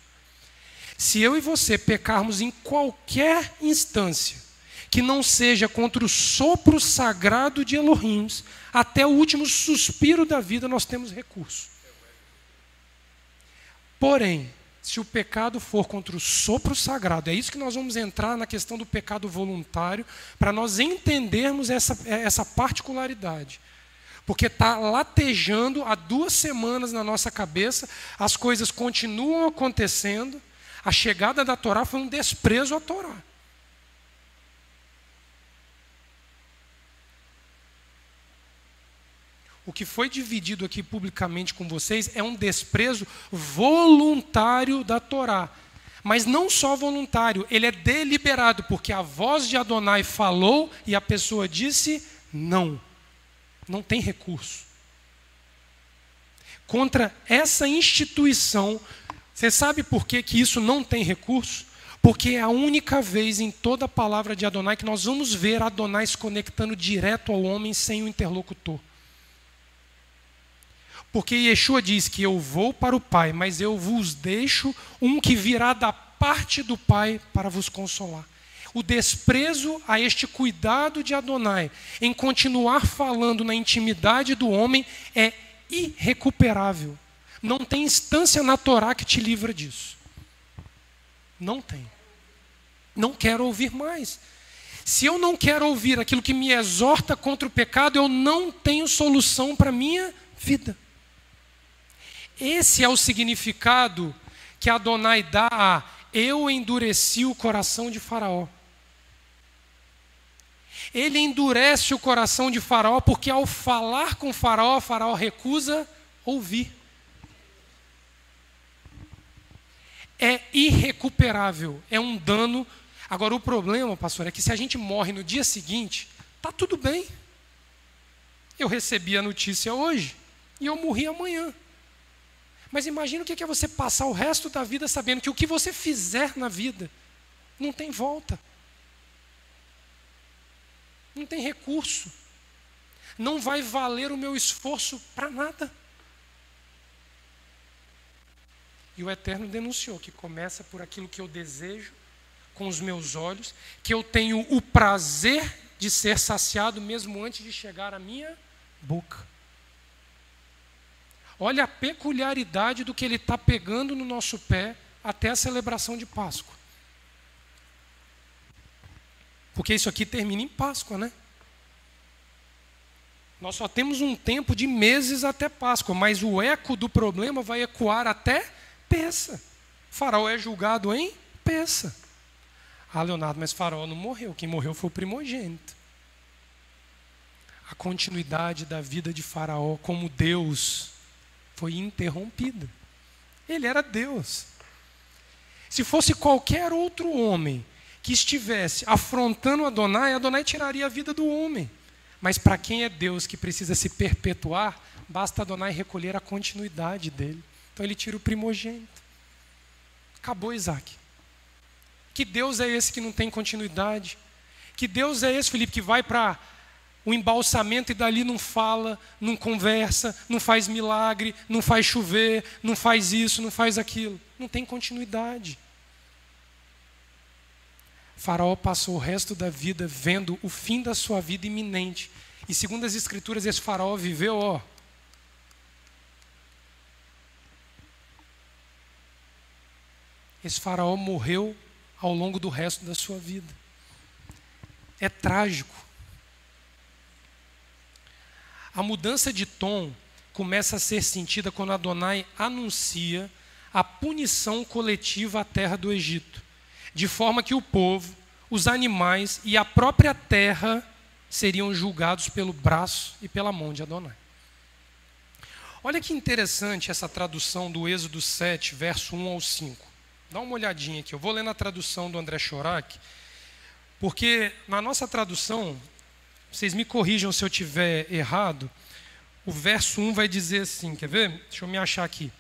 Se eu e você pecarmos em qualquer instância que não seja contra o sopro sagrado de Elohim, até o último suspiro da vida nós temos recurso. Porém, se o pecado for contra o sopro sagrado, é isso que nós vamos entrar na questão do pecado voluntário, para nós entendermos essa particularidade. Porque está latejando há 2 semanas na nossa cabeça, as coisas continuam acontecendo, a chegada da Torá foi um desprezo à Torá. O que foi dividido aqui publicamente com vocês é um desprezo voluntário da Torá. Mas não só voluntário, ele é deliberado, porque a voz de Adonai falou e a pessoa disse não. Não tem recurso. Contra essa instituição, você sabe por que isso não tem recurso? Porque é a única vez em toda a palavra de Adonai que nós vamos ver Adonai se conectando direto ao homem sem o interlocutor. Porque Yeshua diz que eu vou para o Pai, mas eu vos deixo um que virá da parte do Pai para vos consolar. O desprezo a este cuidado de Adonai em continuar falando na intimidade do homem é irrecuperável. Não tem instância na Torá que te livra disso. Não tem. Não quero ouvir mais. Se eu não quero ouvir aquilo que me exorta contra o pecado, eu não tenho solução para a minha vida. Esse é o significado que Adonai dá a eu endureci o coração de Faraó. Ele endurece o coração de Faraó porque ao falar com Faraó, Faraó recusa ouvir. É irrecuperável, é um dano. Agora o problema, pastor, é que se a gente morre no dia seguinte, está tudo bem. Eu recebi a notícia hoje e eu morri amanhã. Mas imagina o que é você passar o resto da vida sabendo que o que você fizer na vida não tem volta. Não tem recurso. Não vai valer o meu esforço para nada. E o Eterno denunciou que começa por aquilo que eu desejo com os meus olhos, que eu tenho o prazer de ser saciado mesmo antes de chegar à minha boca. Olha a peculiaridade do que ele está pegando no nosso pé até a celebração de Páscoa. Porque isso aqui termina em Páscoa, né? Nós só temos um tempo de meses até Páscoa, mas o eco do problema vai ecoar até Pessa. Faraó é julgado em Pessa. Ah, Leonardo, mas Faraó não morreu. Quem morreu foi o primogênito. A continuidade da vida de Faraó como Deus foi interrompida. Ele era Deus. Se fosse qualquer outro homem que estivesse afrontando Adonai, Adonai tiraria a vida do homem. Mas para quem é Deus que precisa se perpetuar, basta Adonai recolher a continuidade dele. Então ele tira o primogênito. Acabou Isaac. Que Deus é esse que não tem continuidade? Que Deus é esse, Felipe, que vai para o embalsamento e dali não fala, não conversa, não faz milagre, não faz chover, não faz isso, não faz aquilo? Não tem continuidade. Faraó passou o resto da vida vendo o fim da sua vida iminente. E segundo as Escrituras, esse Faraó viveu, esse Faraó morreu ao longo do resto da sua vida. É trágico. A mudança de tom começa a ser sentida quando Adonai anuncia a punição coletiva à terra do Egito, de forma que o povo, os animais e a própria terra seriam julgados pelo braço e pela mão de Adonai. Olha que interessante essa tradução do Êxodo 7, verso 1 ao 5. Dá uma olhadinha aqui, eu vou ler na tradução do André Chorak, porque na nossa tradução, vocês me corrijam se eu estiver errado, o verso 1 vai dizer assim, quer ver? Deixa eu me achar aqui.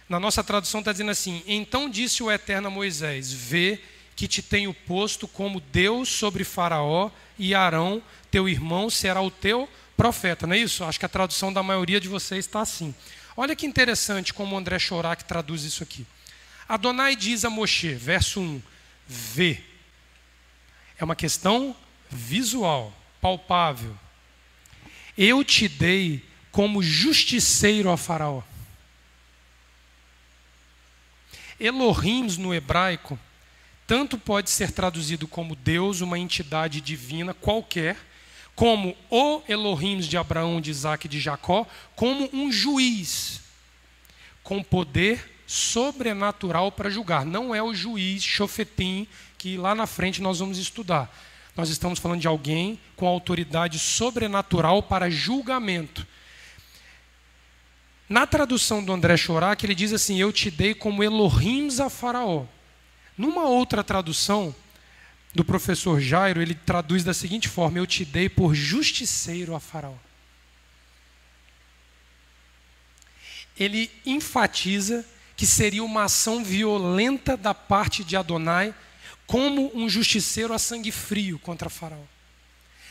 Na nossa tradução está dizendo assim: então disse o Eterno a Moisés, vê que te tenho posto como Deus sobre Faraó, e Arão, teu irmão, será o teu profeta. Não é isso? Acho que a tradução da maioria de vocês está assim. Olha que interessante como o André Chorak traduz isso aqui. Adonai diz a Moshe, verso 1, vê. É uma questão visual, palpável. Eu te dei como justiceiro a Faraó. Elohim no hebraico tanto pode ser traduzido como Deus, uma entidade divina qualquer, como o Elohim de Abraão, de Isaac e de Jacó, como um juiz com poder sobrenatural para julgar. Não é o juiz Shofetim que lá na frente nós vamos estudar. Nós estamos falando de alguém com autoridade sobrenatural para julgamento. Na tradução do André Chorak, ele diz assim: eu te dei como Elohim a Faraó. Numa outra tradução do professor Jairo, ele traduz da seguinte forma: eu te dei por justiceiro a Faraó. Ele enfatiza que seria uma ação violenta da parte de Adonai, como um justiceiro a sangue frio contra Faraó.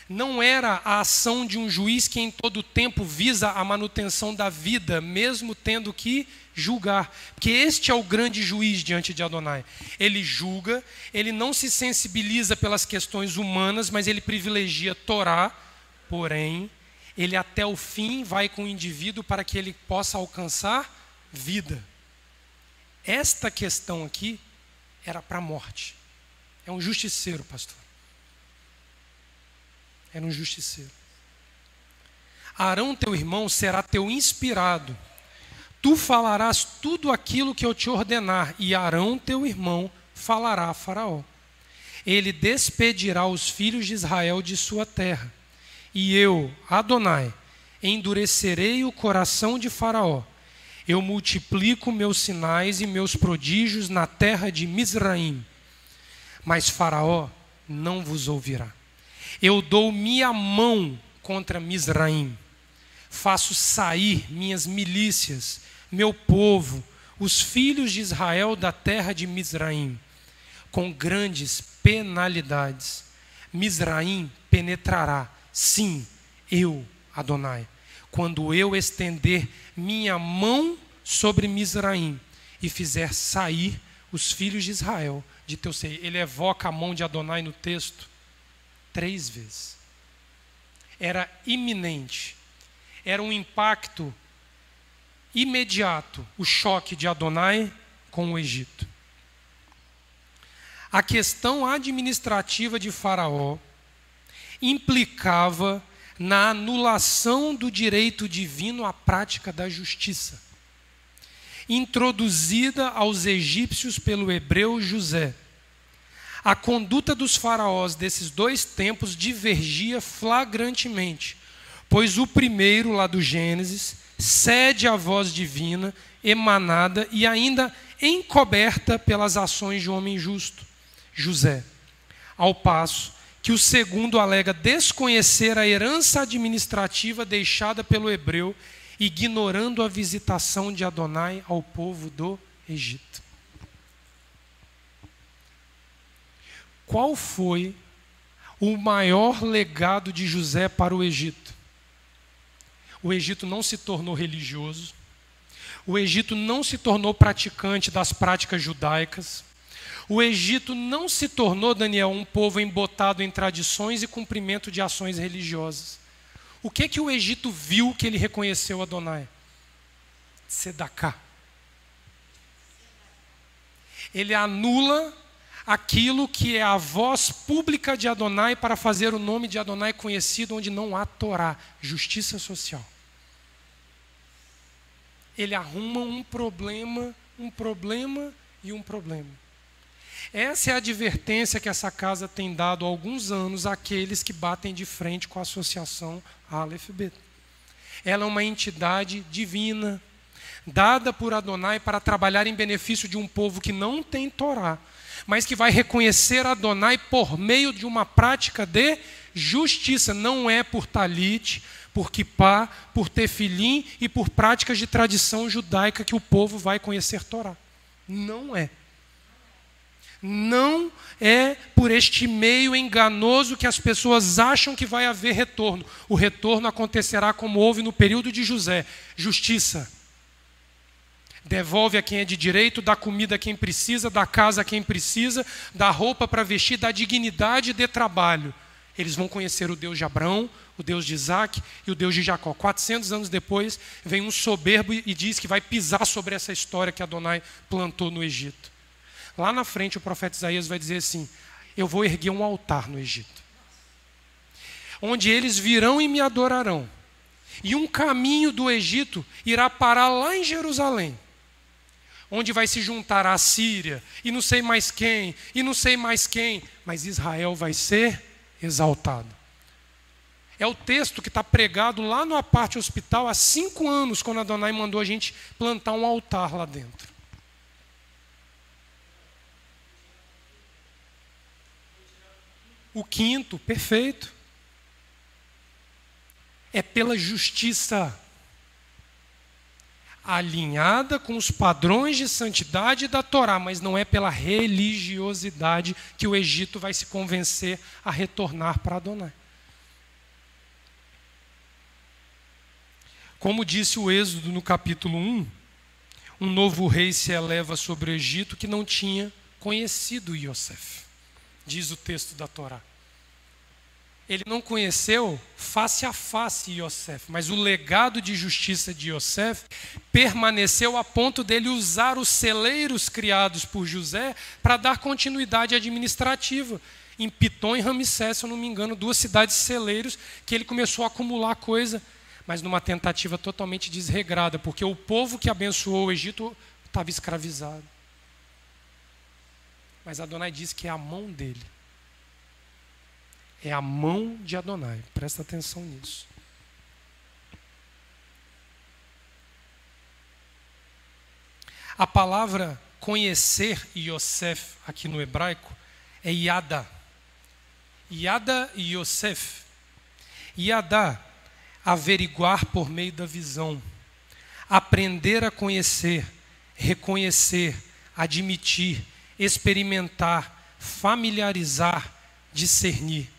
Não era a ação de um juiz que em todo tempo visa a manutenção da vida, mesmo tendo que julgar. Porque este é o grande juiz diante de Adonai. Ele julga, ele não se sensibiliza pelas questões humanas, mas ele privilegia Torá, porém, ele até o fim vai com o indivíduo para que ele possa alcançar vida. Esta questão aqui era para a morte. É um justiceiro, pastor. Era um justiceiro. Arão, teu irmão, será teu inspirado. Tu falarás tudo aquilo que eu te ordenar, e Arão, teu irmão, falará a Faraó. Ele despedirá os filhos de Israel de sua terra. E eu, Adonai, endurecerei o coração de Faraó. Eu multiplico meus sinais e meus prodígios na terra de Mizraim. Mas Faraó não vos ouvirá. Eu dou minha mão contra Mizraim. Faço sair minhas milícias, meu povo, os filhos de Israel da terra de Mizraim, com grandes penalidades. Mizraim penetrará, sim, eu, Adonai, quando eu estender minha mão sobre Mizraim e fizer sair os filhos de Israel de teu seio. Ele evoca a mão de Adonai no texto 3 vezes. Era iminente. Era um impacto imediato, o choque de Adonai com o Egito. A questão administrativa de Faraó implicava na anulação do direito divino à prática da justiça, introduzida aos egípcios pelo hebreu José. A conduta dos faraós desses 2 tempos divergia flagrantemente, pois o primeiro, lá do Gênesis, cede à voz divina, emanada e ainda encoberta pelas ações de um homem justo, José, ao passo que o segundo alega desconhecer a herança administrativa deixada pelo hebreu, ignorando a visitação de Adonai ao povo do Egito. Qual foi o maior legado de José para o Egito? O Egito não se tornou religioso. O Egito não se tornou praticante das práticas judaicas. O Egito não se tornou, Daniel, um povo embotado em tradições e cumprimento de ações religiosas. O que o Egito viu que ele reconheceu Adonai? Sedaká. Ele anula aquilo que é a voz pública de Adonai para fazer o nome de Adonai conhecido onde não há Torá, justiça social. ele arruma um problema e um problema. Essa é a advertência que essa casa tem dado há alguns anos àqueles que batem de frente com a associação Aleph Bet. Ela é uma entidade divina, dada por Adonai para trabalhar em benefício de um povo que não tem Torá, mas que vai reconhecer Adonai por meio de uma prática de justiça. Não é por talit, por kippá, por tefilim e por práticas de tradição judaica que o povo vai conhecer Torá. Não é. Não é por este meio enganoso que as pessoas acham que vai haver retorno. O retorno acontecerá como houve no período de José: justiça. Devolve a quem é de direito, dá comida a quem precisa, dá casa a quem precisa, dá roupa para vestir, dá dignidade de trabalho. Eles vão conhecer o Deus de Abraão, o Deus de Isaac e o Deus de Jacó. 400 anos depois, vem um soberbo e diz que vai pisar sobre essa história que Adonai plantou no Egito. Lá na frente, o profeta Isaías vai dizer assim: eu vou erguer um altar no Egito, onde eles virão e me adorarão. E um caminho do Egito irá parar lá em Jerusalém, onde vai se juntar a Síria, e não sei mais quem, mas Israel vai ser exaltado. É o texto que está pregado lá no Aparte Hospital há 5 anos, quando Adonai mandou a gente plantar um altar lá dentro. O quinto, perfeito, é pela justiça alinhada com os padrões de santidade da Torá, mas não é pela religiosidade que o Egito vai se convencer a retornar para Adonai. Como disse o Êxodo no capítulo 1, um novo rei se eleva sobre o Egito que não tinha conhecido Yosef. Diz o texto da Torá. Ele não conheceu face a face Yosef, mas o legado de justiça de Yosef permaneceu a ponto dele usar os celeiros criados por José para dar continuidade administrativa. Em Pitom e Ramsés, se eu não me engano, 2 cidades celeiros, que ele começou a acumular coisa, mas numa tentativa totalmente desregrada, porque o povo que abençoou o Egito estava escravizado. Mas Adonai diz que é a mão dele. É a mão de Adonai. Presta atenção nisso. A palavra conhecer Yosef aqui no hebraico é Yada. Yada e Yosef. Yada, averiguar por meio da visão. Aprender a conhecer, reconhecer, admitir, experimentar, familiarizar, discernir.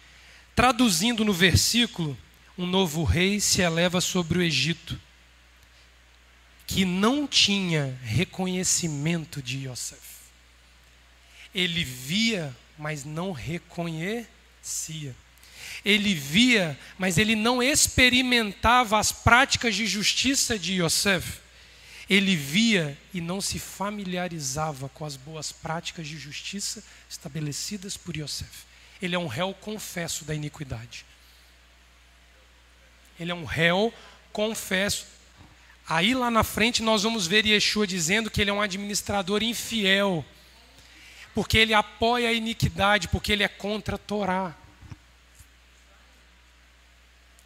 Traduzindo no versículo, um novo rei se eleva sobre o Egito, que não tinha reconhecimento de Yosef. Ele via, mas não reconhecia. Ele via, mas ele não experimentava as práticas de justiça de Yosef. Ele via e não se familiarizava com as boas práticas de justiça estabelecidas por Yosef. Ele é um réu confesso da iniquidade. Ele é um réu confesso. Aí lá na frente nós vamos ver Yeshua dizendo que ele é um administrador infiel, porque ele apoia a iniquidade, porque ele é contra a Torá.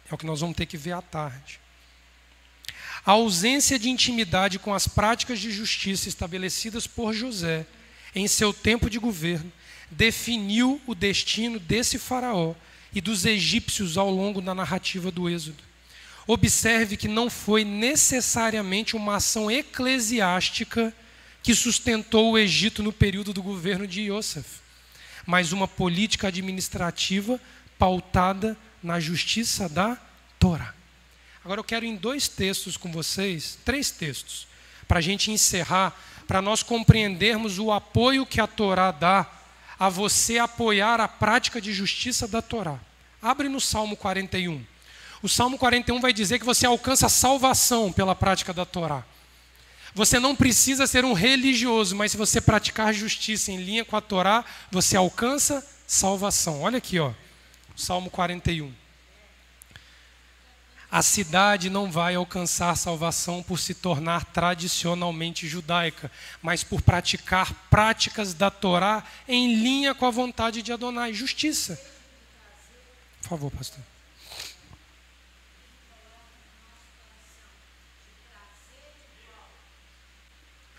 É o que nós vamos ter que ver à tarde. A ausência de intimidade com as práticas de justiça estabelecidas por José em seu tempo de governo definiu o destino desse faraó e dos egípcios ao longo da narrativa do Êxodo. Observe que não foi necessariamente uma ação eclesiástica que sustentou o Egito no período do governo de Yosef, mas uma política administrativa pautada na justiça da Torá. Agora eu quero em 2 textos com vocês, 3 textos, para a gente encerrar, para nós compreendermos o apoio que a Torá dá a você apoiar a prática de justiça da Torá. Abre no Salmo 41. O Salmo 41 vai dizer que você alcança a salvação pela prática da Torá. Você não precisa ser um religioso, mas se você praticar justiça em linha com a Torá, você alcança salvação. Olha aqui, ó, Salmo 41. A cidade não vai alcançar salvação por se tornar tradicionalmente judaica, mas por praticar práticas da Torá em linha com a vontade de Adonai. Justiça. Por favor, pastor.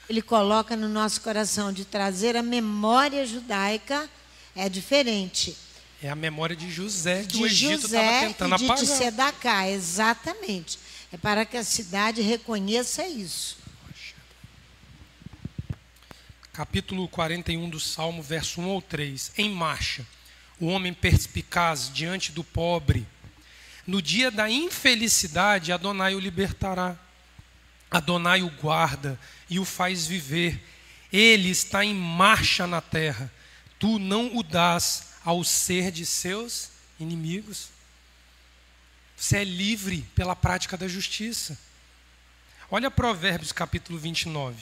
Ele coloca no nosso coração de trazer a memória judaica, é diferente. É a memória de José, que o Egito estava tentando apagar. De Tzedakah, exatamente. É para que a cidade reconheça isso. Capítulo 41 do Salmo, verso 1 ao 3. Em marcha, o homem perspicaz diante do pobre. No dia da infelicidade, Adonai o libertará. Adonai o guarda e o faz viver. Ele está em marcha na terra. Tu não o dás ao ser de seus inimigos. Você é livre pela prática da justiça. Olha Provérbios capítulo 29.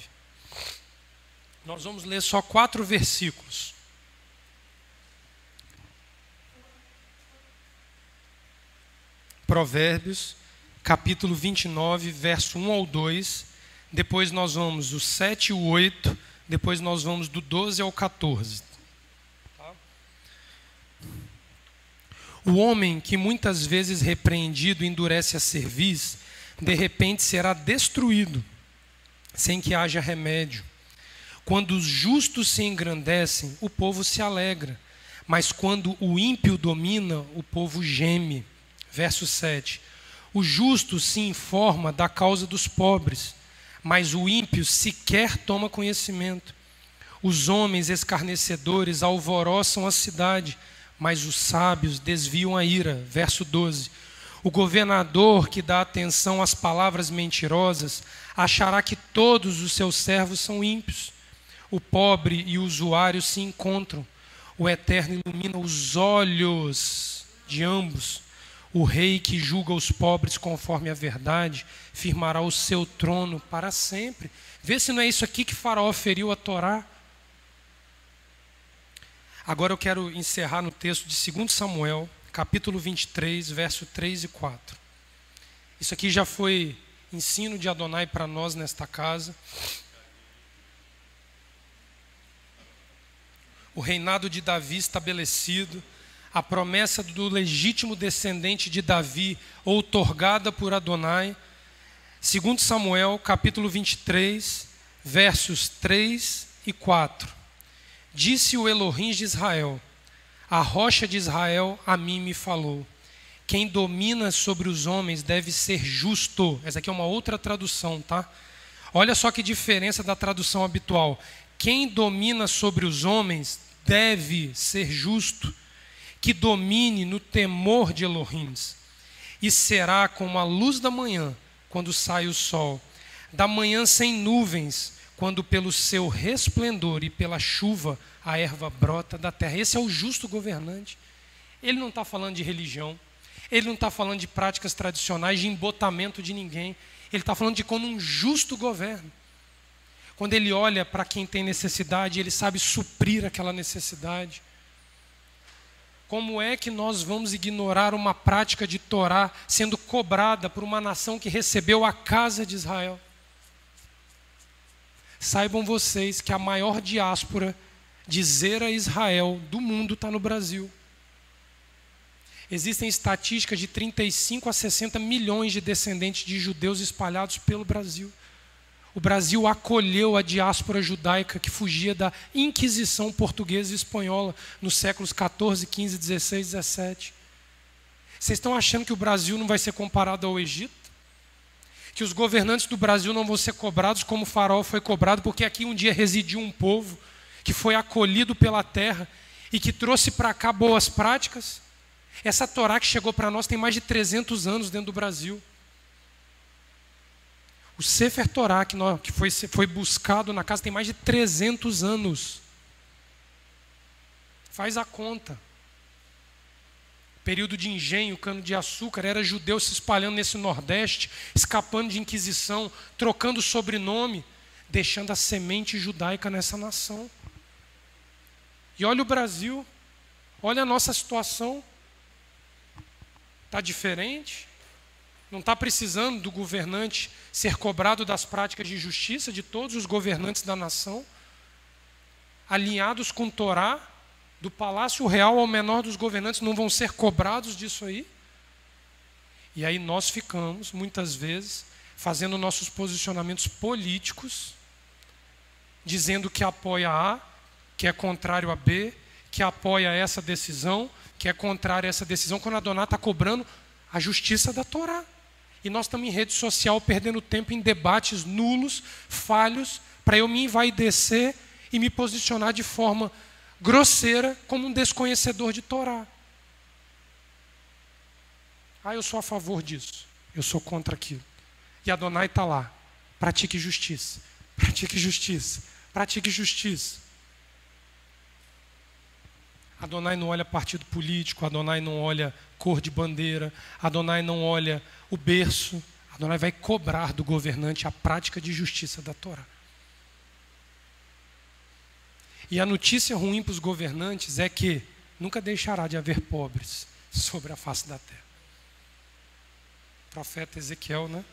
Nós vamos ler só 4 versículos. Provérbios capítulo 29, verso 1 ao 2. Depois nós vamos do 7 e o 8. Depois nós vamos do 12 ao 14. O homem que muitas vezes repreendido endurece a cerviz, de repente será destruído, sem que haja remédio. Quando os justos se engrandecem, o povo se alegra, mas quando o ímpio domina, o povo geme. Verso 7. O justo se informa da causa dos pobres, mas o ímpio sequer toma conhecimento. Os homens escarnecedores alvoroçam a cidade, mas os sábios desviam a ira. Verso 12. O governador que dá atenção às palavras mentirosas achará que todos os seus servos são ímpios. O pobre e o usuário se encontram. O Eterno ilumina os olhos de ambos. O rei que julga os pobres conforme a verdade firmará o seu trono para sempre. Vê se não é isso aqui que Faraó feriu a Torá. Agora eu quero encerrar no texto de 2 Samuel, capítulo 23, verso 3 e 4. Isso aqui já foi ensino de Adonai para nós nesta casa. O reinado de Davi estabelecido, a promessa do legítimo descendente de Davi, outorgada por Adonai. 2 Samuel, capítulo 23, versos 3 e 4. Disse o Elohim de Israel, a rocha de Israel a mim me falou. Quem domina sobre os homens deve ser justo. Essa aqui é uma outra tradução, tá? Olha só que diferença da tradução habitual. Quem domina sobre os homens deve ser justo, que domine no temor de Elohim. E será como a luz da manhã, quando sai o sol, da manhã sem nuvens, quando pelo seu resplendor e pela chuva a erva brota da terra. Esse é o justo governante. Ele não está falando de religião, ele não está falando de práticas tradicionais, de embotamento de ninguém. Ele está falando de como um justo governo. Quando ele olha para quem tem necessidade, ele sabe suprir aquela necessidade. Como é que nós vamos ignorar uma prática de Torá sendo cobrada por uma nação que recebeu a casa de Israel? Saibam vocês que a maior diáspora de Zera Israel do mundo está no Brasil. Existem estatísticas de 35 a 60 milhões de descendentes de judeus espalhados pelo Brasil. O Brasil acolheu a diáspora judaica que fugia da Inquisição portuguesa e espanhola nos séculos 14, 15, 16, 17. Vocês estão achando que o Brasil não vai ser comparado ao Egito? Que os governantes do Brasil não vão ser cobrados como o Faraó foi cobrado, porque aqui um dia residiu um povo que foi acolhido pela terra e que trouxe para cá boas práticas? Essa Torá que chegou para nós tem mais de 300 anos dentro do Brasil. O Sefer Torá que foi buscado na casa tem mais de 300 anos. Faz a conta. Período de engenho, cana-de-açúcar, era judeu se espalhando nesse Nordeste, escapando de Inquisição, trocando sobrenome, deixando a semente judaica nessa nação. E olha o Brasil, olha a nossa situação. Está diferente? Não está precisando do governante ser cobrado das práticas de justiça de todos os governantes da nação, alinhados com Torá, do palácio real ao menor dos governantes, não vão ser cobrados disso aí? E aí nós ficamos, muitas vezes, fazendo nossos posicionamentos políticos, dizendo que apoia A, que é contrário a B, que apoia essa decisão, que é contrário a essa decisão, quando Adonai está cobrando a justiça da Torá. E nós estamos em rede social perdendo tempo em debates nulos, falhos, para eu me envaidecer e me posicionar de forma grosseira como um desconhecedor de Torá. Eu sou a favor disso, eu sou contra aquilo. E Adonai está lá, pratique justiça, pratique justiça, pratique justiça. Adonai não olha partido político, Adonai não olha cor de bandeira, Adonai não olha o berço. Adonai vai cobrar do governante a prática de justiça da Torá. E a notícia ruim para os governantes é que nunca deixará de haver pobres sobre a face da terra. O profeta Ezequiel, né?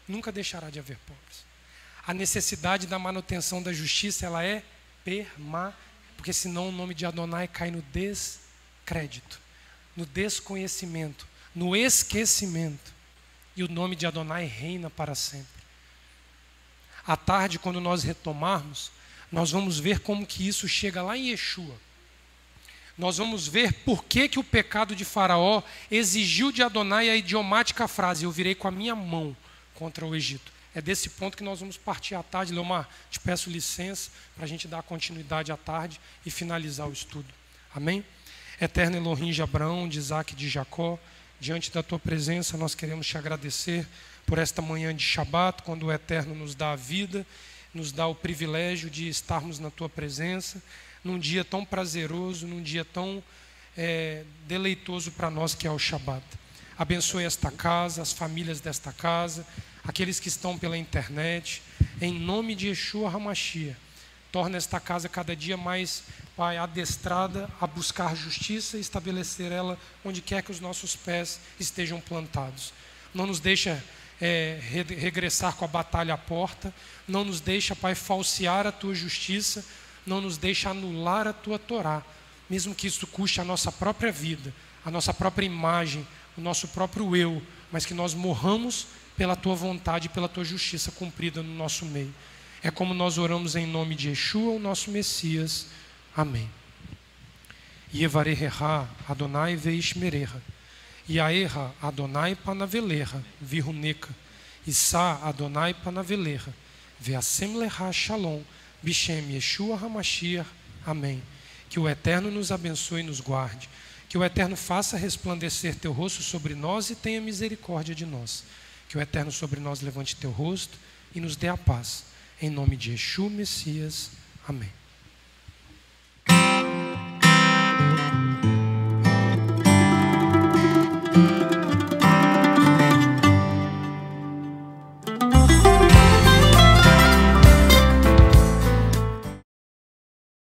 Nunca deixará de haver pobres. A necessidade da manutenção da justiça, ela é permanente. Porque senão o nome de Adonai cai no descrédito, no desconhecimento, no esquecimento. E o nome de Adonai reina para sempre. À tarde, quando nós retomarmos, nós vamos ver como que isso chega lá em Yeshua. Nós vamos ver por que o pecado de Faraó exigiu de Adonai a idiomática frase: eu virei com a minha mão contra o Egito. É desse ponto que nós vamos partir à tarde. Leomar, te peço licença para a gente dar continuidade à tarde e finalizar o estudo. Amém? Eterno Elohim de Abraão, de Isaac e de Jacó, diante da tua presença nós queremos te agradecer por esta manhã de Shabat, quando o Eterno nos dá a vida, nos dá o privilégio de estarmos na tua presença, num dia tão prazeroso, num dia tão deleitoso para nós que é o Shabat. Abençoe esta casa, as famílias desta casa, aqueles que estão pela internet, em nome de Yeshua HaMashiach. Torna esta casa cada dia mais, Pai, adestrada a buscar justiça e estabelecer ela onde quer que os nossos pés estejam plantados. Não nos deixa regressar com a batalha à porta, não nos deixa, Pai, falsear a tua justiça, não nos deixa anular a tua Torá, mesmo que isso custe a nossa própria vida, a nossa própria imagem, o nosso próprio eu, mas que nós morramos pela tua vontade e pela tua justiça cumprida no nosso meio. É como nós oramos em nome de Yeshua, o nosso Messias. Amém. Yevareha Adonai veishmereha, Yaeha Adonai panaveleha, viruneca, Issa Adonai panaveleha, veasem leha shalom, Bishem Yeshua HaMashiach. Amém. Que o Eterno nos abençoe e nos guarde. Que o Eterno faça resplandecer teu rosto sobre nós e tenha misericórdia de nós. Que o Eterno sobre nós levante teu rosto e nos dê a paz. Em nome de Yeshua, Messias. Amém.